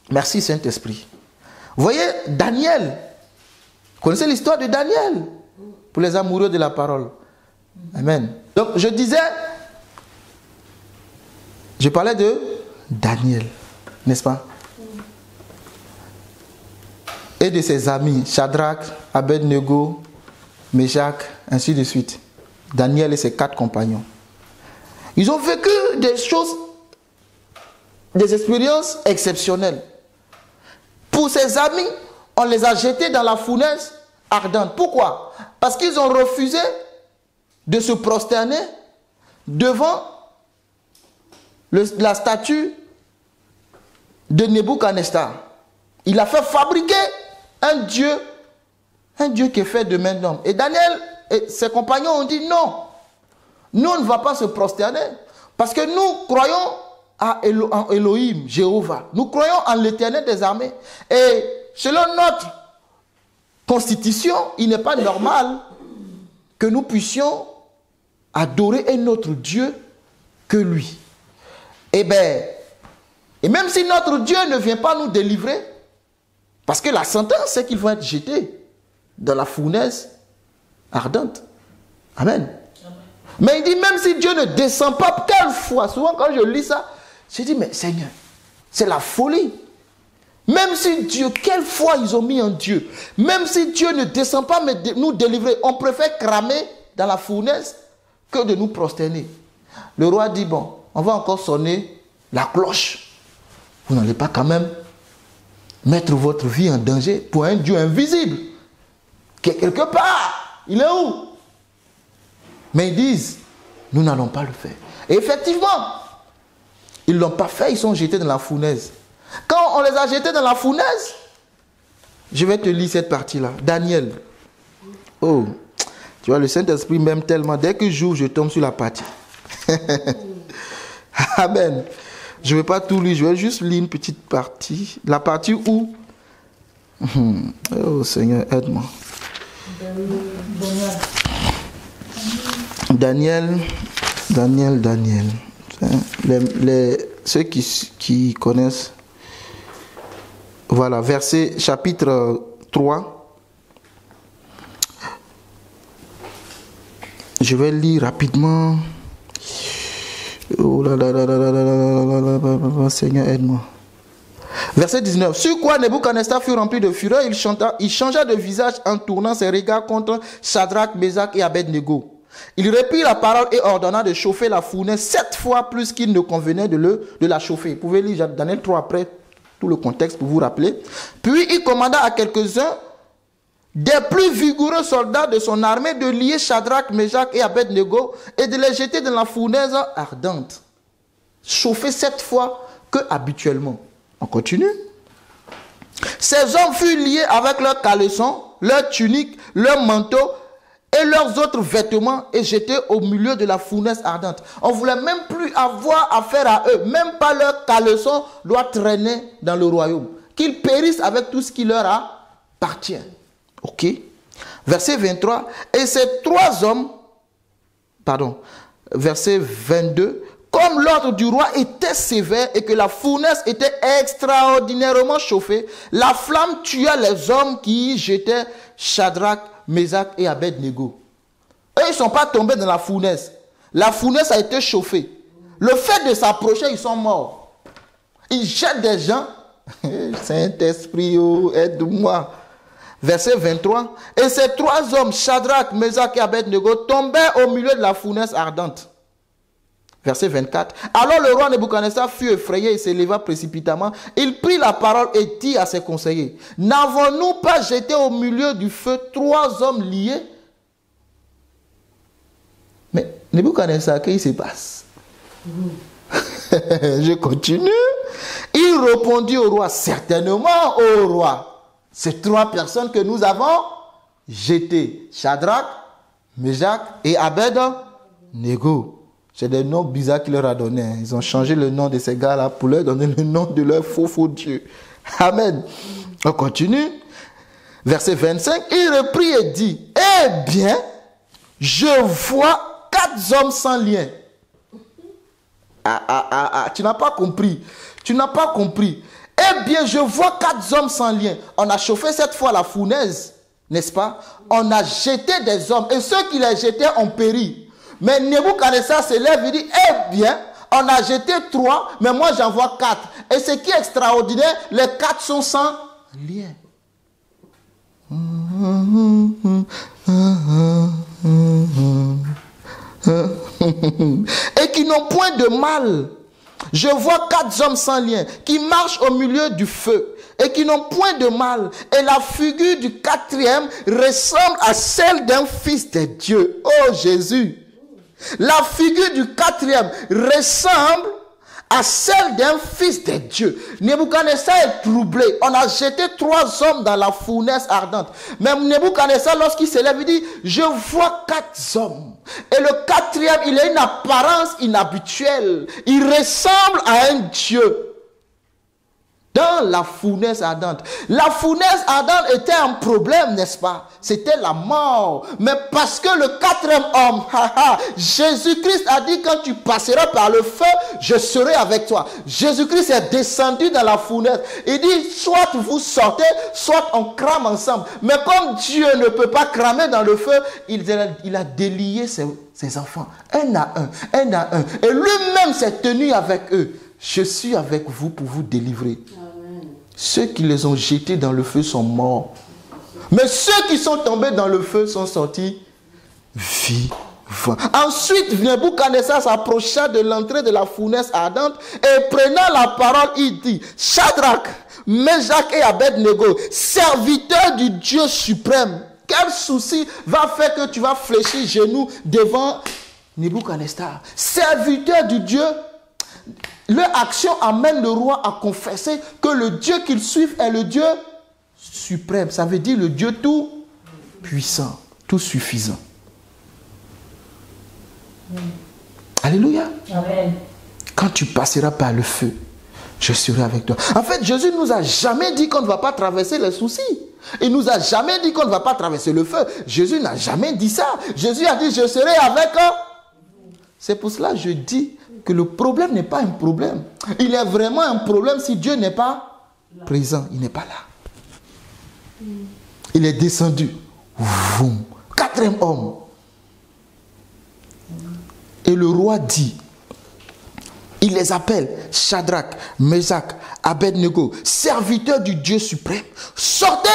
Merci Saint-Esprit. Vous voyez, Daniel, vous connaissez l'histoire de Daniel, pour les amoureux de la parole. Amen. Donc, je parlais de Daniel, n'est-ce pas? Et de ses amis, Shadrach, Abednego, Meshach, ainsi de suite. Daniel et ses 4 compagnons. Ils ont vécu des choses, des expériences exceptionnelles. Pour ses amis, on les a jetés dans la fournaise ardente. Pourquoi? Parce qu'ils ont refusé de se prosterner devant la statue de Nebuchadnezzar. Il a fait fabriquer un Dieu qui est fait de main d'homme. Et Daniel et ses compagnons ont dit non, nous on ne va pas se prosterner parce que nous croyons en Elohim, Jéhovah. Nous croyons en l'Éternel des armées. Et selon notre constitution, il n'est pas normal que nous puissions adorer un autre Dieu que lui. Et même si notre Dieu ne vient pas nous délivrer, parce que la sentence c'est qu'ils vont être jetés dans la fournaise ardente. Amen. Mais il dit, même si Dieu ne descend pas, quelquefois, souvent quand je lis ça, je dis, mais Seigneur, c'est la folie. Même si Dieu, quelquefois ils ont mis un Dieu, même si Dieu ne descend pas nous délivrer, on préfère cramer dans la fournaise que de nous prosterner. Le roi dit, bon, on va encore sonner la cloche. Vous n'allez pas quand même mettre votre vie en danger pour un Dieu invisible qui est quelque part. Il est où? Mais ils disent, nous n'allons pas le faire. Et effectivement, ils ne l'ont pas fait, ils sont jetés dans la fournaise. Quand on les a jetés dans la fournaise, je vais te lire cette partie-là. Daniel. Oh, tu vois, le Saint-Esprit m'aime tellement. Dès que j'ouvre, je tombe sur la partie. Amen. Je ne vais pas tout lire, je vais juste lire une petite partie. La partie où... Oh Seigneur, aide-moi. Daniel. Ceux qui connaissent, voilà, verset chapitre 3. Je vais lire rapidement. Oh là là là là là là là là, Seigneur, aide-moi. Verset 19. Sur quoi Nebuchadnezzar fut rempli de fureur, il changea de visage en tournant ses regards contre Shadrach, Meshach et Abednego. Il reprit la parole et ordonna de chauffer la fournaise 7 fois plus qu'il ne convenait de la chauffer. Vous pouvez lire Daniel 3 après, tout le contexte pour vous rappeler. Puis il commanda à quelques-uns des plus vigoureux soldats de son armée de lier Shadrach, Meshach et Abednego et de les jeter dans la fournaise ardente. Chauffer 7 fois que habituellement. On continue. Ces hommes furent liés avec leurs caleçons, leurs tuniques, leurs manteaux et leurs autres vêtements et jetés au milieu de la fournaise ardente. On ne voulait même plus avoir affaire à eux. Même pas leurs caleçons doivent traîner dans le royaume. Qu'ils périssent avec tout ce qui leur t'appartient. Ok? Verset 23. Et ces 3 hommes, verset 22, comme l'ordre du roi était sévère et que la fournaise était extraordinairement chauffée, la flamme tua les hommes qui y jetaient Shadrach, Meshach et Abed-Nego. Eux, ils ne sont pas tombés dans la fournaise. La fournaise a été chauffée. Le fait de s'approcher, ils sont morts. Ils jettent des gens. Saint-Esprit, oh, aide-moi. Verset 23. Et ces 3 hommes, Shadrach, Meshach et Abed-Nego, tombaient au milieu de la fournaise ardente. Verset 24. Alors le roi Nebuchadnezzar fut effrayé et s'éleva précipitamment. Il prit la parole et dit à ses conseillers, n'avons-nous pas jeté au milieu du feu 3 hommes liés? Mais Nebuchadnezzar, qu'est-ce qui se passe? Je continue. Il répondit au roi, certainement au roi. Ces 3 personnes que nous avons jetées, Shadrach, Meshach et Abed-Nego. C'est des noms bizarres qu'il leur a donnés. Ils ont changé le nom de ces gars-là pour leur donner le nom de leur faux Dieu. Amen. On continue. Verset 25. Il reprit et dit, eh bien, je vois 4 hommes sans lien. Tu n'as pas compris. Tu n'as pas compris. Eh bien, je vois 4 hommes sans lien. On a chauffé cette fois la fournaise, n'est-ce pas? On a jeté des hommes et ceux qui les jetaient ont péri. Mais Nebuchadnezzar se lève et dit, eh bien, on a jeté 3, mais moi j'en vois 4. Et ce qui est extraordinaire, les 4 sont sans lien. Et qui n'ont point de mal. Je vois 4 hommes sans lien qui marchent au milieu du feu et qui n'ont point de mal. Et la figure du 4e ressemble à celle d'un fils de Dieu. Oh Jésus! La figure du 4e ressemble à celle d'un fils de Dieu. Nebuchadnezzar est troublé. On a jeté 3 hommes dans la fournaise ardente. Mais Nebuchadnezzar, lorsqu'il se lève, il dit, je vois 4 hommes. Et le 4e, il a une apparence inhabituelle. Il ressemble à un Dieu. Dans la fournaise ardente. La fournaise ardente était un problème, n'est-ce pas? C'était la mort. Mais parce que le 4e homme, Jésus-Christ a dit, quand tu passeras par le feu, je serai avec toi. Jésus-Christ est descendu dans la fournaise. Il dit, soit vous sortez, soit on crame ensemble. Mais comme Dieu ne peut pas cramer dans le feu, il a délié ses enfants, un à un. Et lui-même s'est tenu avec eux. Je suis avec vous pour vous délivrer. Amen. Ceux qui les ont jetés dans le feu sont morts. Mais ceux qui sont tombés dans le feu sont sortis vivants. Ensuite, Nebuchadnezzar s'approcha de l'entrée de la fournaise ardente et prenant la parole, il dit, Shadrach, Meshach et Abed-Nego, serviteurs du Dieu suprême. Quel souci va faire que tu vas fléchir genoux devant Nebuchadnezzar? Serviteurs du Dieu. Leur action amène le roi à confesser que le Dieu qu'ils suivent est le Dieu suprême. Ça veut dire le Dieu tout puissant, tout suffisant. Alléluia. Amen. Quand tu passeras par le feu, je serai avec toi. En fait, Jésus ne nous a jamais dit qu'on ne va pas traverser les soucis. Il ne nous a jamais dit qu'on ne va pas traverser le feu. Jésus n'a jamais dit ça. Jésus a dit, je serai avec eux. C'est pour cela que je dis que le problème n'est pas un problème. Il est vraiment un problème si Dieu n'est pas présent. Il n'est pas là. Il est descendu. Vroom. 4e homme. Et le roi dit, il les appelle Shadrach, Meshach, Abed-Nego, serviteurs du Dieu suprême. Sortez!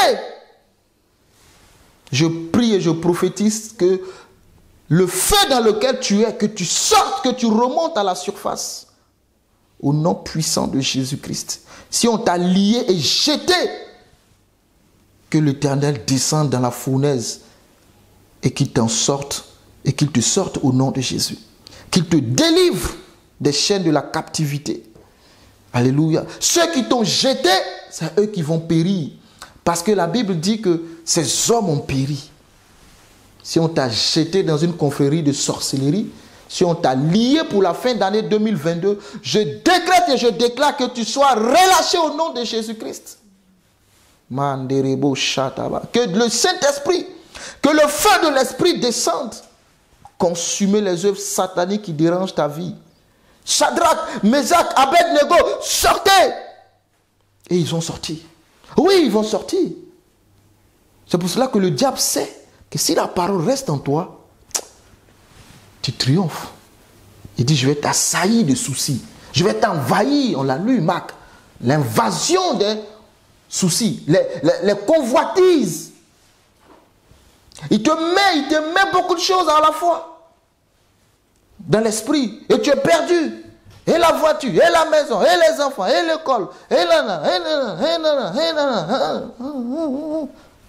Je prie et je prophétise que le feu dans lequel tu es, que tu sortes, que tu remontes à la surface. Au nom puissant de Jésus-Christ. Si on t'a lié et jeté, que l'Éternel descende dans la fournaise et qu'il t'en sorte, et qu'il te sorte au nom de Jésus. Qu'il te délivre des chaînes de la captivité. Alléluia. Ceux qui t'ont jeté, c'est eux qui vont périr. Parce que la Bible dit que ces hommes ont péri. Si on t'a jeté dans une confrérie de sorcellerie, si on t'a lié pour la fin d'année 2022, je décrète et je déclare que tu sois relâché au nom de Jésus-Christ. Manderebo Shataba. Que le Saint-Esprit, que le feu de l'Esprit descende, consumer les œuvres sataniques qui dérangent ta vie. Shadrach, Meshach, Abednego, sortez! Et ils ont sorti. Oui, ils vont sortir. C'est pour cela que le diable sait que si la parole reste en toi, tu triomphes. Il dit, je vais t'assaillir de soucis. Je vais t'envahir. On l'a lu, Marc. L'invasion des soucis, les convoitises. Il te met beaucoup de choses à la fois dans l'esprit. Et tu es perdu. Et la voiture, et la maison, et les enfants, et l'école, et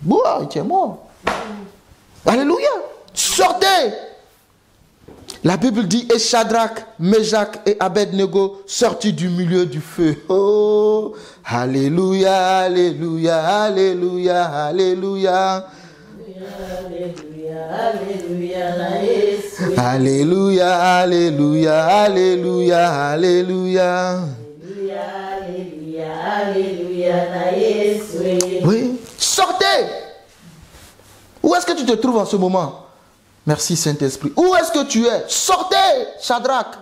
Boua, tu es mort. Alléluia. Sortez. La Bible dit, et Shadrach, Meshach et Abednego sortis du milieu du feu. Oh, alléluia, alléluia, alléluia, alléluia. Alléluia, alléluia, alléluia, alléluia. Oui, sortez. Où est-ce que tu te trouves en ce moment? Merci Saint-Esprit. Où est-ce que tu es? Sortez, Shadrach.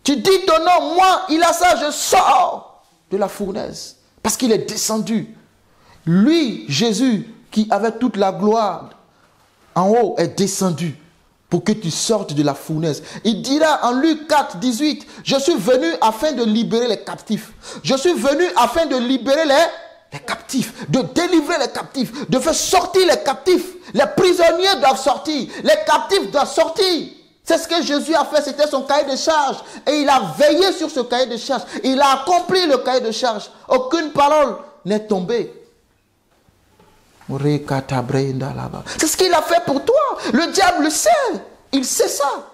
Tu dis ton nom, moi, il a ça, je sors de la fournaise. Parce qu'il est descendu. Lui, Jésus, qui avait toute la gloire en haut, est descendu pour que tu sortes de la fournaise. Il dira en Luc 4, 18, je suis venu afin de libérer les captifs. Je suis venu afin de libérer les captifs, de délivrer les captifs, de faire sortir les captifs. Les prisonniers doivent sortir, les captifs doivent sortir. C'est ce que Jésus a fait, c'était son cahier de charge. Et il a veillé sur ce cahier de charge. Il a accompli le cahier de charge. Aucune parole n'est tombée. C'est ce qu'il a fait pour toi. Le diable le sait. Il sait ça.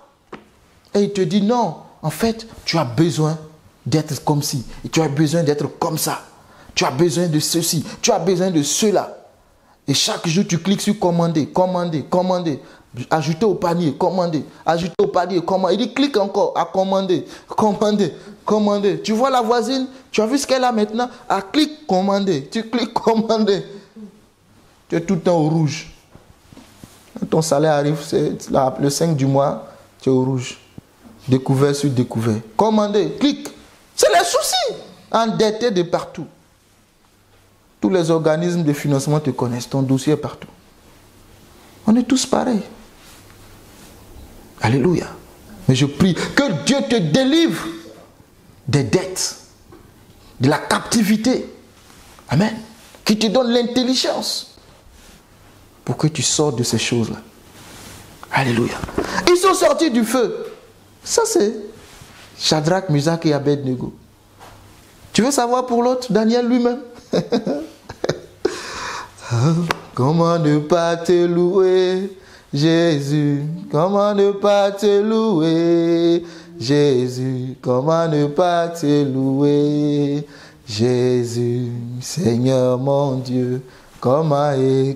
Et il te dit non, en fait, tu as besoin d'être comme ci. Et tu as besoin d'être comme ça. Tu as besoin de ceci. Tu as besoin de cela. Et chaque jour, tu cliques sur commander, commander, commander. Ajouter au panier, commander. Ajouter au panier, commander. Il dit clique encore à commander, commander, commander. Tu vois la voisine, tu as vu ce qu'elle a maintenant? À clique commander. Tu cliques commander. Tu es tout le temps au rouge. Quand ton salaire arrive, c'est le 5 du mois, tu es au rouge. Découvert sur découvert. Commander, clique. C'est les soucis. Endetté de partout. Tous les organismes de financement te connaissent. Ton dossier est partout. On est tous pareils. Alléluia. Mais je prie que Dieu te délivre des dettes, de la captivité. Amen. Qui te donne l'intelligence pour que tu sortes de ces choses-là. Alléluia. Ils sont sortis du feu. Ça c'est Shadrach, Meshach et Abednego. Tu veux savoir pour l'autre, Daniel lui-même? Comment ne pas te louer, Jésus? Comment ne pas te louer, Jésus? Comment ne pas te louer, Jésus? Seigneur mon Dieu, comment ne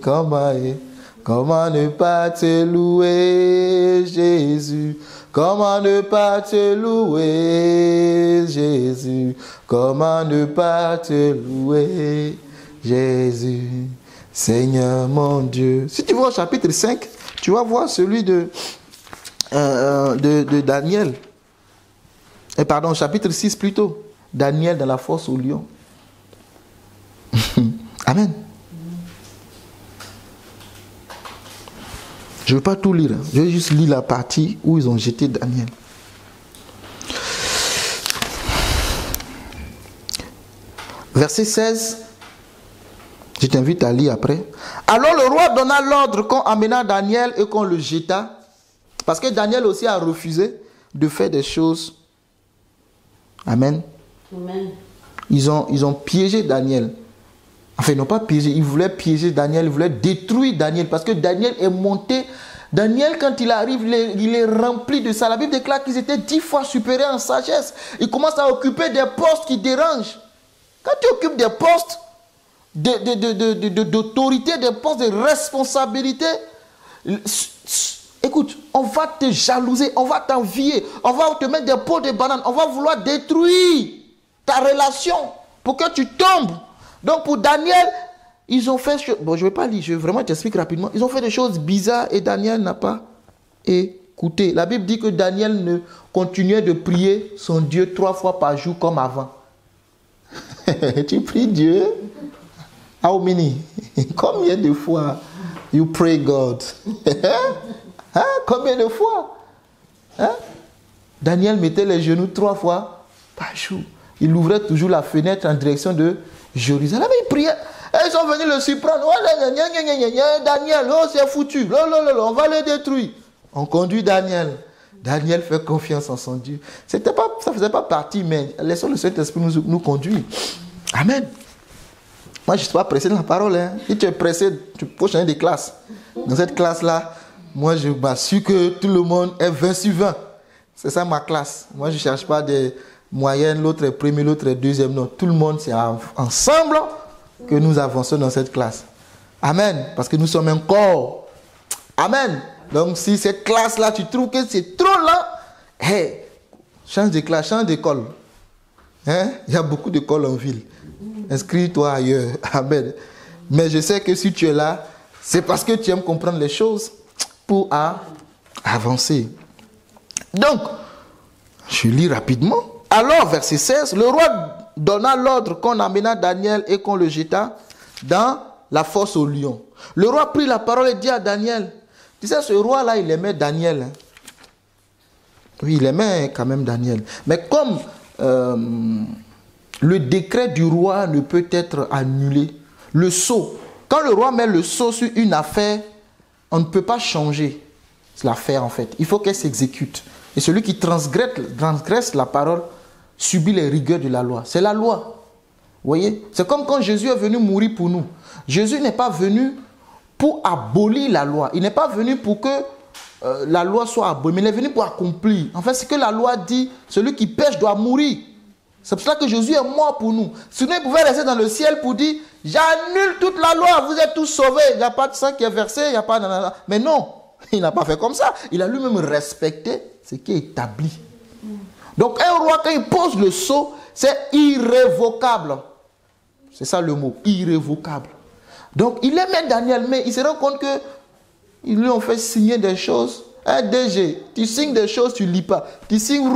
pas te louer, Jésus? Comment ne pas te louer, Jésus? Comment ne pas te louer, Jésus? Seigneur mon Dieu. Si tu vas au chapitre 5, tu vas voir celui de Daniel. Pardon, chapitre 6 plutôt. Daniel dans la fosse au lion. Amen. Je ne vais pas tout lire. Je vais juste lire la partie où ils ont jeté Daniel. Verset 16. Je t'invite à lire après. Alors le roi donna l'ordre qu'on amena Daniel et qu'on le jeta. Parce que Daniel aussi a refusé de faire des choses. Amen. Amen. Ils ont piégé Daniel. Enfin, ils n'ont pas piégé. Ils voulaient piéger Daniel. Ils voulaient détruire Daniel. Parce que Daniel est monté. Daniel, quand il arrive, il est rempli de ça. La Bible déclare qu'ils étaient 10 fois supérieurs en sagesse. Il commence à occuper des postes qui dérangent. Quand tu occupes des postes d'autorité, des postes de responsabilité, écoute, on va te jalouser, on va t'envier, on va te mettre des pots de banane, on va vouloir détruire ta relation pour que tu tombes. Donc pour Daniel, Ils ont fait... Bon, je ne vais pas lire, je vais vraiment t'expliquer rapidement. Ils ont fait des choses bizarres et Daniel n'a pas écouté. La Bible dit que Daniel ne continuait de prier son Dieu 3 fois par jour comme avant. Tu pries Dieu? How many? Combien de fois you pray God? Hein? Combien de fois? Hein? Daniel mettait les genoux 3 fois par jour. Il ouvrait toujours la fenêtre en direction de Jérusalem. Il priait. Et ils sont venus le surprendre. Oh, Daniel, oh, c'est foutu. On va le détruire. On conduit Daniel. Daniel fait confiance en son Dieu. Ça ne faisait pas partie, mais laissons le Saint-Esprit nous conduire. Amen. Moi, je ne suis pas pressé dans la parole. Hein. Si tu es pressé, tu peux changer de classe. Dans cette classe-là, moi, je m'assure que tout le monde est 20 sur 20. C'est ça ma classe. Moi, je ne cherche pas des moyennes, l'autre est premier, l'autre est deuxième. Non, tout le monde, c'est ensemble que nous avançons dans cette classe. Amen. Parce que nous sommes un corps. Amen. Donc, si cette classe-là, tu trouves que c'est trop lent, hey, change de classe, change d'école. Hein? Il y a beaucoup d'écoles en ville. Inscris-toi ailleurs. Amen. Mais je sais que si tu es là, c'est parce que tu aimes comprendre les choses pour avancer. Donc, je lis rapidement. Alors, verset 16, le roi donna l'ordre qu'on amena Daniel et qu'on le jeta dans la fosse au lion. Le roi prit la parole et dit à Daniel, tu sais, ce roi-là, il aimait Daniel. Hein? Oui, il aimait quand même Daniel. Mais comme le décret du roi ne peut être annulé, le sceau, quand le roi met le sceau sur une affaire, on ne peut pas changer l'affaire en fait. Il faut qu'elle s'exécute. Et celui qui transgresse la parole subit les rigueurs de la loi. C'est la loi. Vous voyez? C'est comme quand Jésus est venu mourir pour nous. Jésus n'est pas venu pour abolir la loi. Il n'est pas venu pour que la loi soit abolie, mais il est venu pour accomplir. En fait, ce que la loi dit, celui qui pêche doit mourir. C'est pour ça que Jésus est mort pour nous. Sinon, il pouvait rester dans le ciel pour dire, j'annule toute la loi, vous êtes tous sauvés. Il n'y a pas de sang qui est versé, il n'y a pas de... Mais non, il n'a pas fait comme ça. Il a lui-même respecté ce qui est établi. Donc, un roi, quand il pose le sceau, c'est irrévocable. C'est ça le mot, irrévocable. Donc, il aimait Daniel, mais il se rend compte que ils lui ont fait signer des choses. Un DG, tu signes des choses, tu ne lis pas. Tu signes,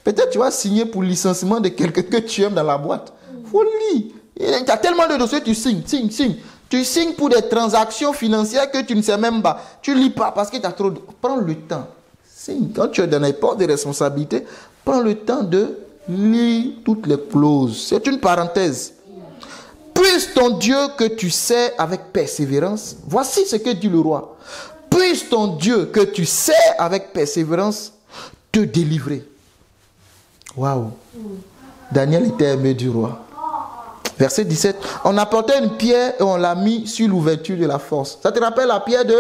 peut-être tu vas signer pour le licenciement de quelqu'un que tu aimes dans la boîte. Il faut lire. Il y a tellement de dossiers, tu signes. Tu signes pour des transactions financières que tu ne sais même pas. Tu ne lis pas parce que tu as trop de... Prends le temps. Signe. Quand tu es dans les postes de responsabilité, prends le temps de lire toutes les clauses. C'est une parenthèse. Puisse ton Dieu que tu sais avec persévérance. Voici ce que dit le roi. Puisse ton Dieu que tu sais avec persévérance te délivrer. Waouh. Daniel était aimé du roi. Verset 17. On apportait une pierre et on l'a mis sur l'ouverture de la fosse. Ça te rappelle la pierre de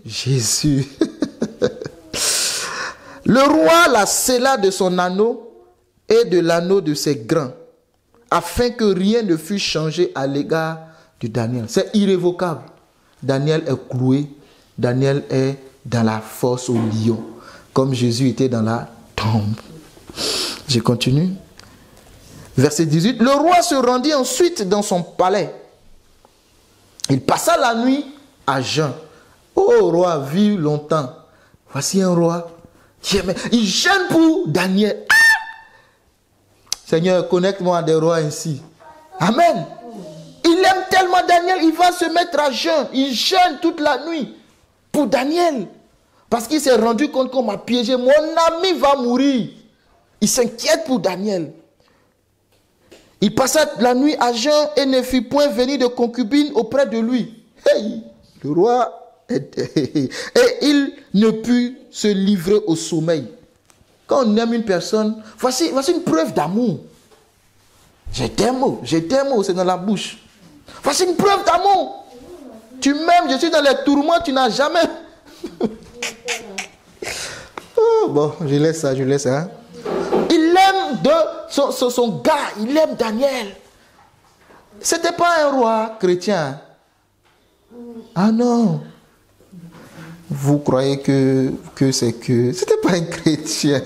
Jésus. Le roi la scella de son anneau et de l'anneau de ses grains, afin que rien ne fût changé à l'égard de Daniel. C'est irrévocable. Daniel est cloué. Daniel est dans la fosse au lion, comme Jésus était dans la tombe. Je continue. Verset 18. Le roi se rendit ensuite dans son palais. Il passa la nuit à jeun. Oh, roi, vis longtemps. Voici un roi qui aimait. Il jeûne pour Daniel. Ah! Seigneur, connecte-moi à des rois ainsi. Amen. Il aime tellement Daniel, il va se mettre à jeûne. Il jeûne toute la nuit pour Daniel. Parce qu'il s'est rendu compte qu'on m'a piégé. Mon ami va mourir. Il s'inquiète pour Daniel. Il passa la nuit à jeûne et ne fit point venir de concubine auprès de lui. Hey, le roi était... Et il ne put se livrer au sommeil. Quand on aime une personne, voici une preuve d'amour. Je t'aime, c'est dans la bouche. Voici une preuve d'amour. Tu m'aimes, je suis dans les tourments, tu n'as jamais... Oh, bon, je laisse ça. Hein? Il aime son gars, il aime Daniel. C'était pas un roi chrétien. Ah non. Vous croyez que c'est que... C'était pas un chrétien.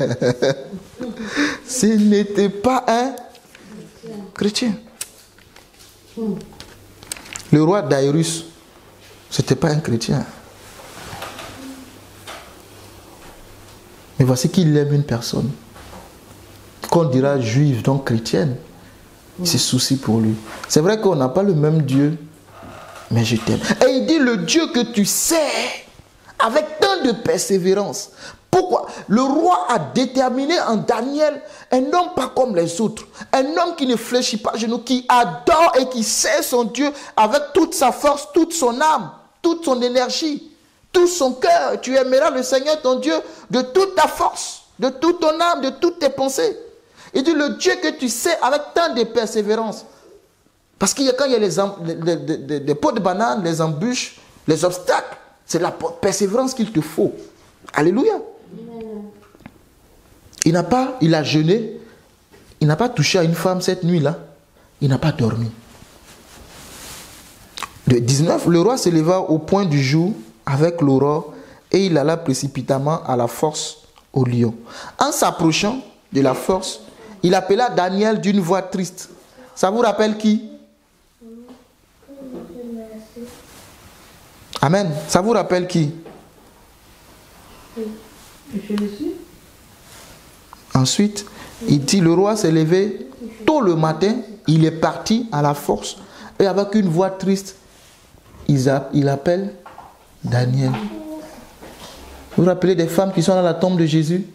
Ce n'était pas un chrétien. Le roi Daïrus, ce n'était pas un chrétien. Mais voici qu'il aime une personne. Qu'on dira juive, donc chrétienne. Il se soucie pour lui. C'est vrai qu'on n'a pas le même Dieu, mais je t'aime. Et il dit, le Dieu que tu sais, avec tant de persévérance. Pourquoi? Le roi a déterminé en Daniel un homme pas comme les autres. Un homme qui ne fléchit pas à genoux, qui adore et qui sait son Dieu avec toute sa force, toute son âme, toute son énergie, tout son cœur. Tu aimeras le Seigneur ton Dieu de toute ta force, de toute ton âme, de toutes tes pensées. Il dit le Dieu que tu sais avec tant de persévérance. Parce qu'il y a quand il y a les pots de banane, les embûches, les obstacles, c'est la persévérance qu'il te faut. Alléluia. Il a jeûné, il n'a pas touché à une femme cette nuit-là, il n'a pas dormi. Le 19, le roi se leva au point du jour avec l'aurore et il alla précipitamment à la force au lion. En s'approchant de la force, il appela Daniel d'une voix triste. Ça vous rappelle qui? Amen. Ça vous rappelle qui? Jésus. Ensuite, il dit, le roi s'est levé tôt le matin, il est parti à la force et avec une voix triste, il appelle Daniel. Vous vous rappelez des femmes qui sont dans la tombe de Jésus?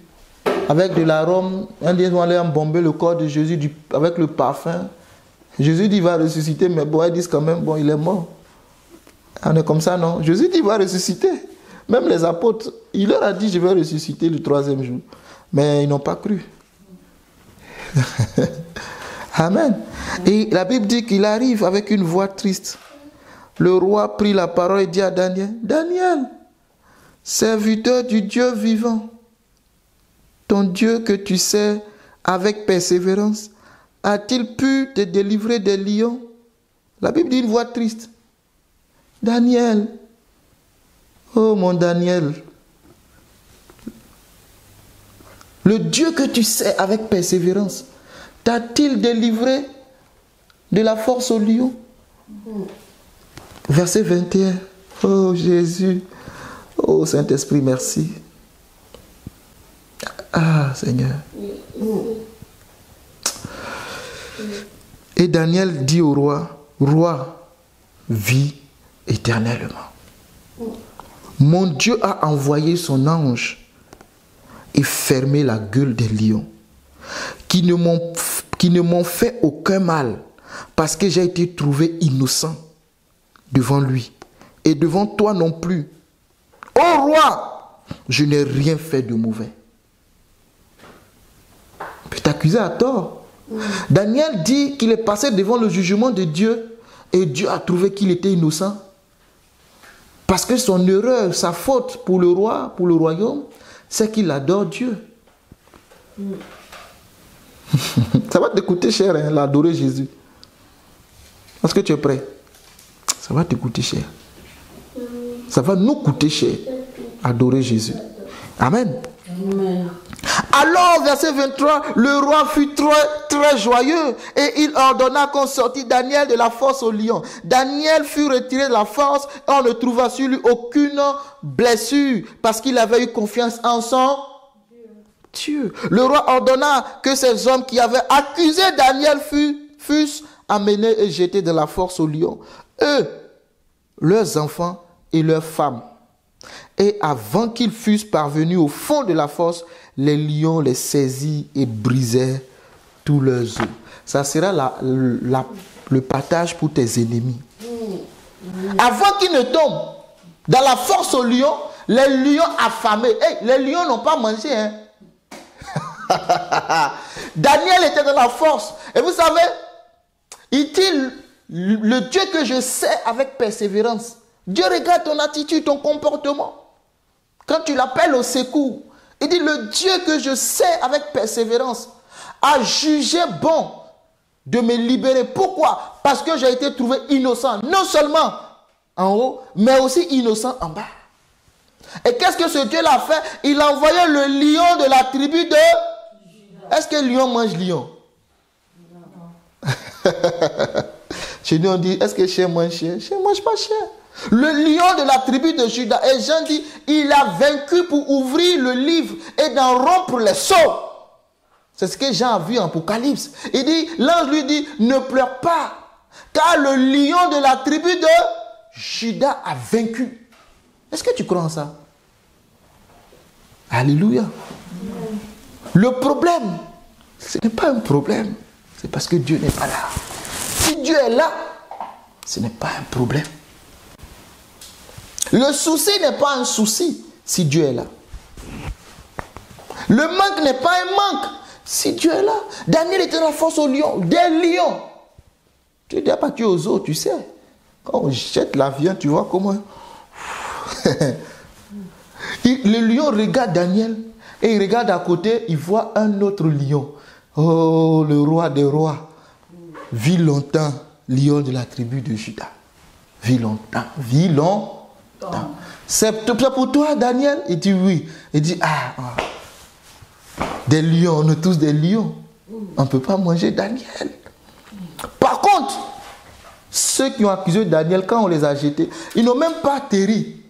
Avec de l'arôme, un dia ils vont aller embomber le corps de Jésus avec le parfum. Jésus dit il va ressusciter, mais bon, elles disent quand même, bon, il est mort. On est comme ça, non? Jésus dit il va ressusciter. Même les apôtres, il leur a dit je vais ressusciter le 3e jour. Mais ils n'ont pas cru. Amen. Et la Bible dit qu'il arrive avec une voix triste. Le roi prit la parole et dit à Daniel, Daniel, serviteur du Dieu vivant, ton Dieu que tu sais avec persévérance, a-t-il pu te délivrer des lions? La Bible dit une voix triste. Daniel, oh mon Daniel, le Dieu que tu sais avec persévérance, t'a-t-il délivré de la force au lion? Verset 21. Oh Jésus, oh Saint-Esprit, merci. Ah Seigneur. Et Daniel dit au roi, roi, vis éternellement. Mon Dieu a envoyé son ange et fermé la gueule des lions, qui ne m'ont fait aucun mal, parce que j'ai été trouvé innocent devant lui, et devant toi non plus. Ô roi, je n'ai rien fait de mauvais. Il peut t'accuser à tort. Daniel dit qu'il est passé devant le jugement de Dieu, et Dieu a trouvé qu'il était innocent. Parce que son erreur, sa faute pour le roi, pour le royaume, c'est qu'il adore Dieu. Ça va te coûter cher, hein, l'adorer Jésus. Est-ce que tu es prêt? Ça va te coûter cher. Ça va nous coûter cher, adorer Jésus. Amen. Amen. Alors, verset 23, le roi fut très joyeux et il ordonna qu'on sortît Daniel de la force au lion. Daniel fut retiré de la force et on ne trouva sur lui aucune blessure parce qu'il avait eu confiance en son Dieu. Le roi ordonna que ces hommes qui avaient accusé Daniel fussent amenés et jetés de la force au lion. Eux, leurs enfants et leurs femmes. Et avant qu'ils fussent parvenus au fond de la fosse, les lions les saisirent et brisèrent tous leurs os. Ça sera le partage pour tes ennemis. Avant qu'ils ne tombent dans la fosse aux lions, les lions affamés. Hey, les lions n'ont pas mangé. Hein? Daniel était dans la force. Et vous savez, il dit, le Dieu que je sais avec persévérance. Dieu regarde ton attitude, ton comportement. Quand tu l'appelles au secours, il dit le Dieu que je sais avec persévérance a jugé bon de me libérer. Pourquoi? Parce que j'ai été trouvé innocent, non seulement en haut, mais aussi innocent en bas. Et qu'est-ce que ce Dieu l'a fait? Il a envoyé le lion de la tribu de... Est-ce que lion mange lion? Chez nous, on dit, est-ce que chien mange chien? Chien mange pas chien. Le lion de la tribu de Juda, et Jean dit, il a vaincu pour ouvrir le livre et d'en rompre les sceaux. C'est ce que Jean a vu en Apocalypse. Il dit, l'ange lui dit, ne pleure pas, car le lion de la tribu de Juda a vaincu. Est-ce que tu crois en ça? Alléluia. Le problème, ce n'est pas un problème, c'est parce que Dieu n'est pas là. Si Dieu est là, ce n'est pas un problème. Le souci n'est pas un souci si Dieu est là. Le manque n'est pas un manque si Dieu est là. Daniel était dans la force aux lions, des lions. Tu n'es pas tué aux autres, tu sais. Quand on jette la viande, tu vois comment... Le lion regarde Daniel et il regarde à côté, il voit un autre lion. Oh, le roi des rois. Vis longtemps, lion de la tribu de Juda. Vis longtemps, vis longtemps. C'est pour toi, Daniel? Il dit oui. Il dit, des lions, on est tous des lions. On ne peut pas manger Daniel. Par contre, ceux qui ont accusé Daniel, quand on les a jetés, ils n'ont même pas atterri.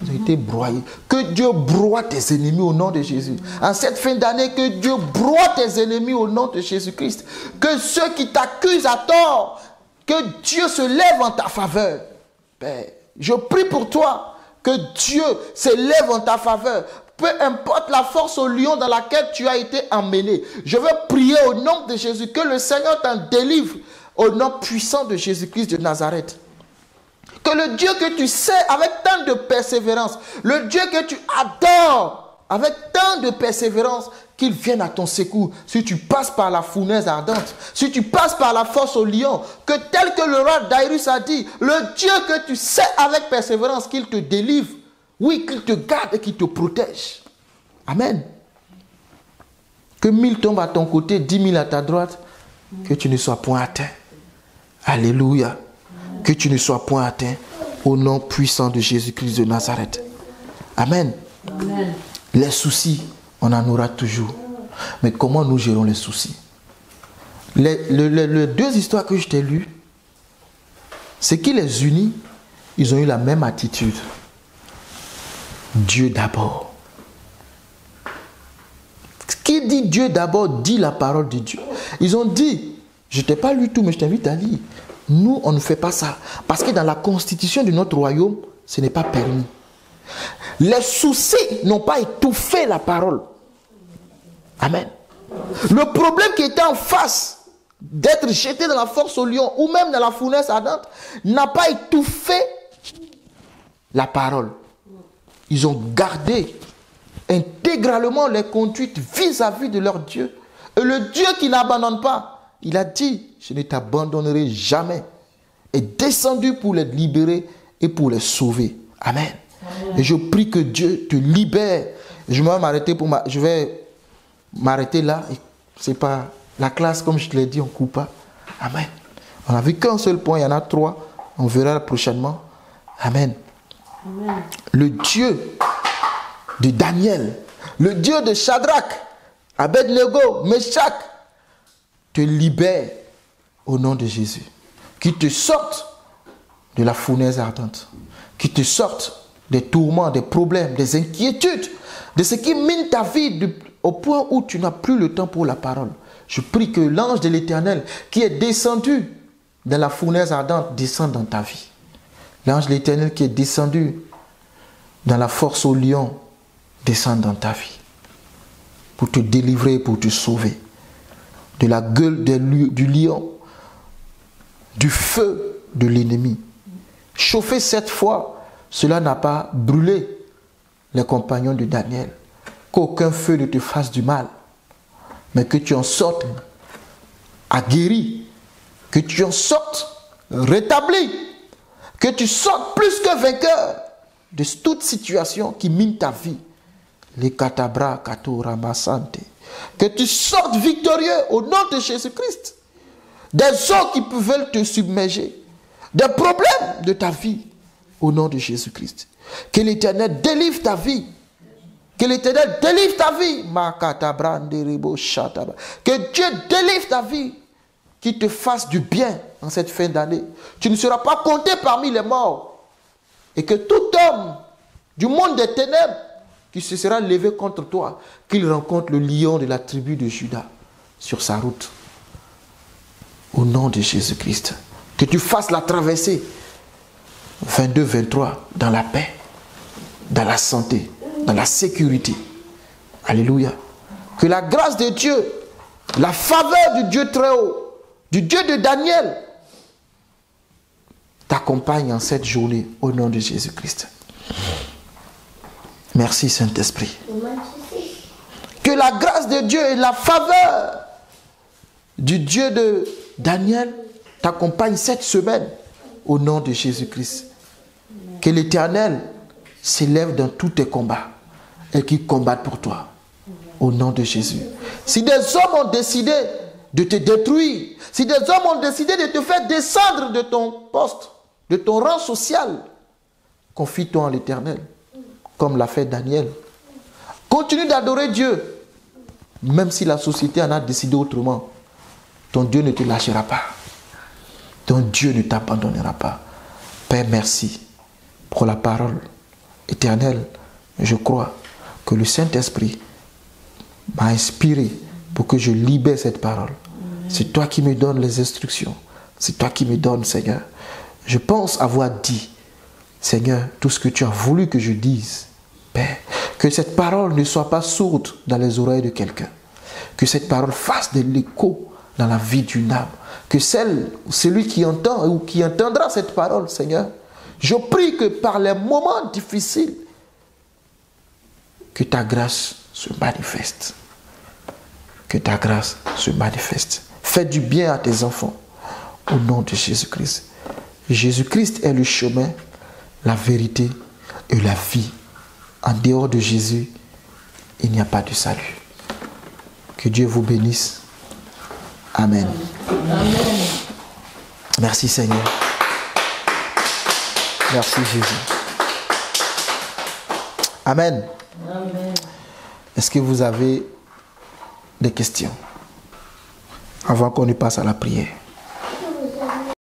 Ils ont été broyés. Que Dieu broie tes ennemis au nom de Jésus. En cette fin d'année, que Dieu broie tes ennemis au nom de Jésus-Christ. Que ceux qui t'accusent à tort, que Dieu se lève en ta faveur. Père, je prie pour toi que Dieu se lève en ta faveur. Peu importe la force au lion dans laquelle tu as été emmené. Je veux prier au nom de Jésus, que le Seigneur t'en délivre au nom puissant de Jésus-Christ de Nazareth. Que le Dieu que tu sais avec tant de persévérance, le Dieu que tu adores avec tant de persévérance, qu'il vienne à ton secours. Si tu passes par la fournaise ardente, si tu passes par la force au lion, que tel que le roi Daïrus a dit, le Dieu que tu sais avec persévérance, qu'il te délivre, oui, qu'il te garde et qu'il te protège. Amen. Que 1000 tombent à ton côté, 10 000 à ta droite, que tu ne sois point atteint. Alléluia. Que tu ne sois point atteint au nom puissant de Jésus-Christ de Nazareth. Amen. Amen. Les soucis, on en aura toujours. Mais comment nous gérons les soucis? Les deux histoires que je t'ai lues, ce qui les unit, ils ont eu la même attitude. Dieu d'abord. Qui dit Dieu d'abord dit la parole de Dieu. Ils ont dit, je ne t'ai pas lu tout, mais je t'invite à lire. Nous, on ne fait pas ça. Parce que dans la constitution de notre royaume, ce n'est pas permis. Les soucis n'ont pas étouffé la parole. Amen. Le problème qui était en face d'être jeté dans la force au lion ou même dans la fournaise ardente n'a pas étouffé la parole. Ils ont gardé intégralement les conduites vis-à-vis de leur Dieu. Et le Dieu qui n'abandonne pas, il a dit, je ne t'abandonnerai jamais. Est descendu pour les libérer et pour les sauver. Amen. Amen. Et je prie que Dieu te libère. Je vais m'arrêter là. C'est pas la classe, comme je te l'ai dit, on ne coupe pas. Amen. On n'a vu qu'un seul point, il y en a 3. On verra prochainement. Amen. Amen. Le Dieu de Daniel, le Dieu de Shadrach, Abednego, Meshach, te libère au nom de Jésus. Qui te sorte de la fournaise ardente. Qui te sorte des tourments, des problèmes, des inquiétudes, de ce qui mine ta vie au point où tu n'as plus le temps pour la parole. Je prie que l'ange de l'Éternel qui est descendu dans la fournaise ardente descende dans ta vie. L'ange de l'Éternel qui est descendu dans la force au lion descende dans ta vie. Pour te délivrer, pour te sauver. De la gueule du lion, du feu de l'ennemi. Chauffé cette fois, cela n'a pas brûlé les compagnons de Daniel. Qu'aucun feu ne te fasse du mal, mais que tu en sortes aguerri, que tu en sortes rétabli, que tu sortes plus que vainqueur de toute situation qui mine ta vie. Les katabra katora masante. Que tu sortes victorieux au nom de Jésus-Christ. Des eaux qui veulent te submerger. Des problèmes de ta vie au nom de Jésus-Christ. Que l'Éternel délivre ta vie. Que l'Éternel délivre ta vie. Que Dieu délivre ta vie. Qu'il te fasse du bien en cette fin d'année. Tu ne seras pas compté parmi les morts. Et que tout homme du monde des ténèbres qui se sera levé contre toi, qu'il rencontre le lion de la tribu de Juda sur sa route. Au nom de Jésus-Christ. Que tu fasses la traversée 22-23 dans la paix, dans la santé, dans la sécurité. Alléluia. Que la grâce de Dieu, la faveur du Dieu très haut, du Dieu de Daniel, t'accompagne en cette journée au nom de Jésus-Christ. Merci Saint-Esprit. Que la grâce de Dieu et la faveur du Dieu de Daniel t'accompagne cette semaine au nom de Jésus-Christ. Que l'Éternel s'élève dans tous tes combats et qu'il combatte pour toi au nom de Jésus. Si des hommes ont décidé de te détruire, si des hommes ont décidé de te faire descendre de ton poste, de ton rang social, confie-toi en l'Éternel, comme l'a fait Daniel. Continue d'adorer Dieu, même si la société en a décidé autrement. Ton Dieu ne te lâchera pas. Ton Dieu ne t'abandonnera pas. Père, merci pour la parole éternelle. Je crois que le Saint-Esprit m'a inspiré pour que je libère cette parole. C'est toi qui me donnes les instructions. C'est toi qui me donnes, Seigneur. Je pense avoir dit, Seigneur, tout ce que tu as voulu que je dise. Père, que cette parole ne soit pas sourde dans les oreilles de quelqu'un. Que cette parole fasse de l'écho dans la vie d'une âme. Que celui qui entend ou qui entendra cette parole, Seigneur, je prie que par les moments difficiles, que ta grâce se manifeste. Que ta grâce se manifeste. Fais du bien à tes enfants. Au nom de Jésus-Christ. Jésus-Christ est le chemin, la vérité et la vie. En dehors de Jésus, il n'y a pas de salut. Que Dieu vous bénisse. Amen. Amen. Merci Seigneur. Merci Jésus. Amen. Amen. Est-ce que vous avez des questions avant qu'on ne passe à la prière?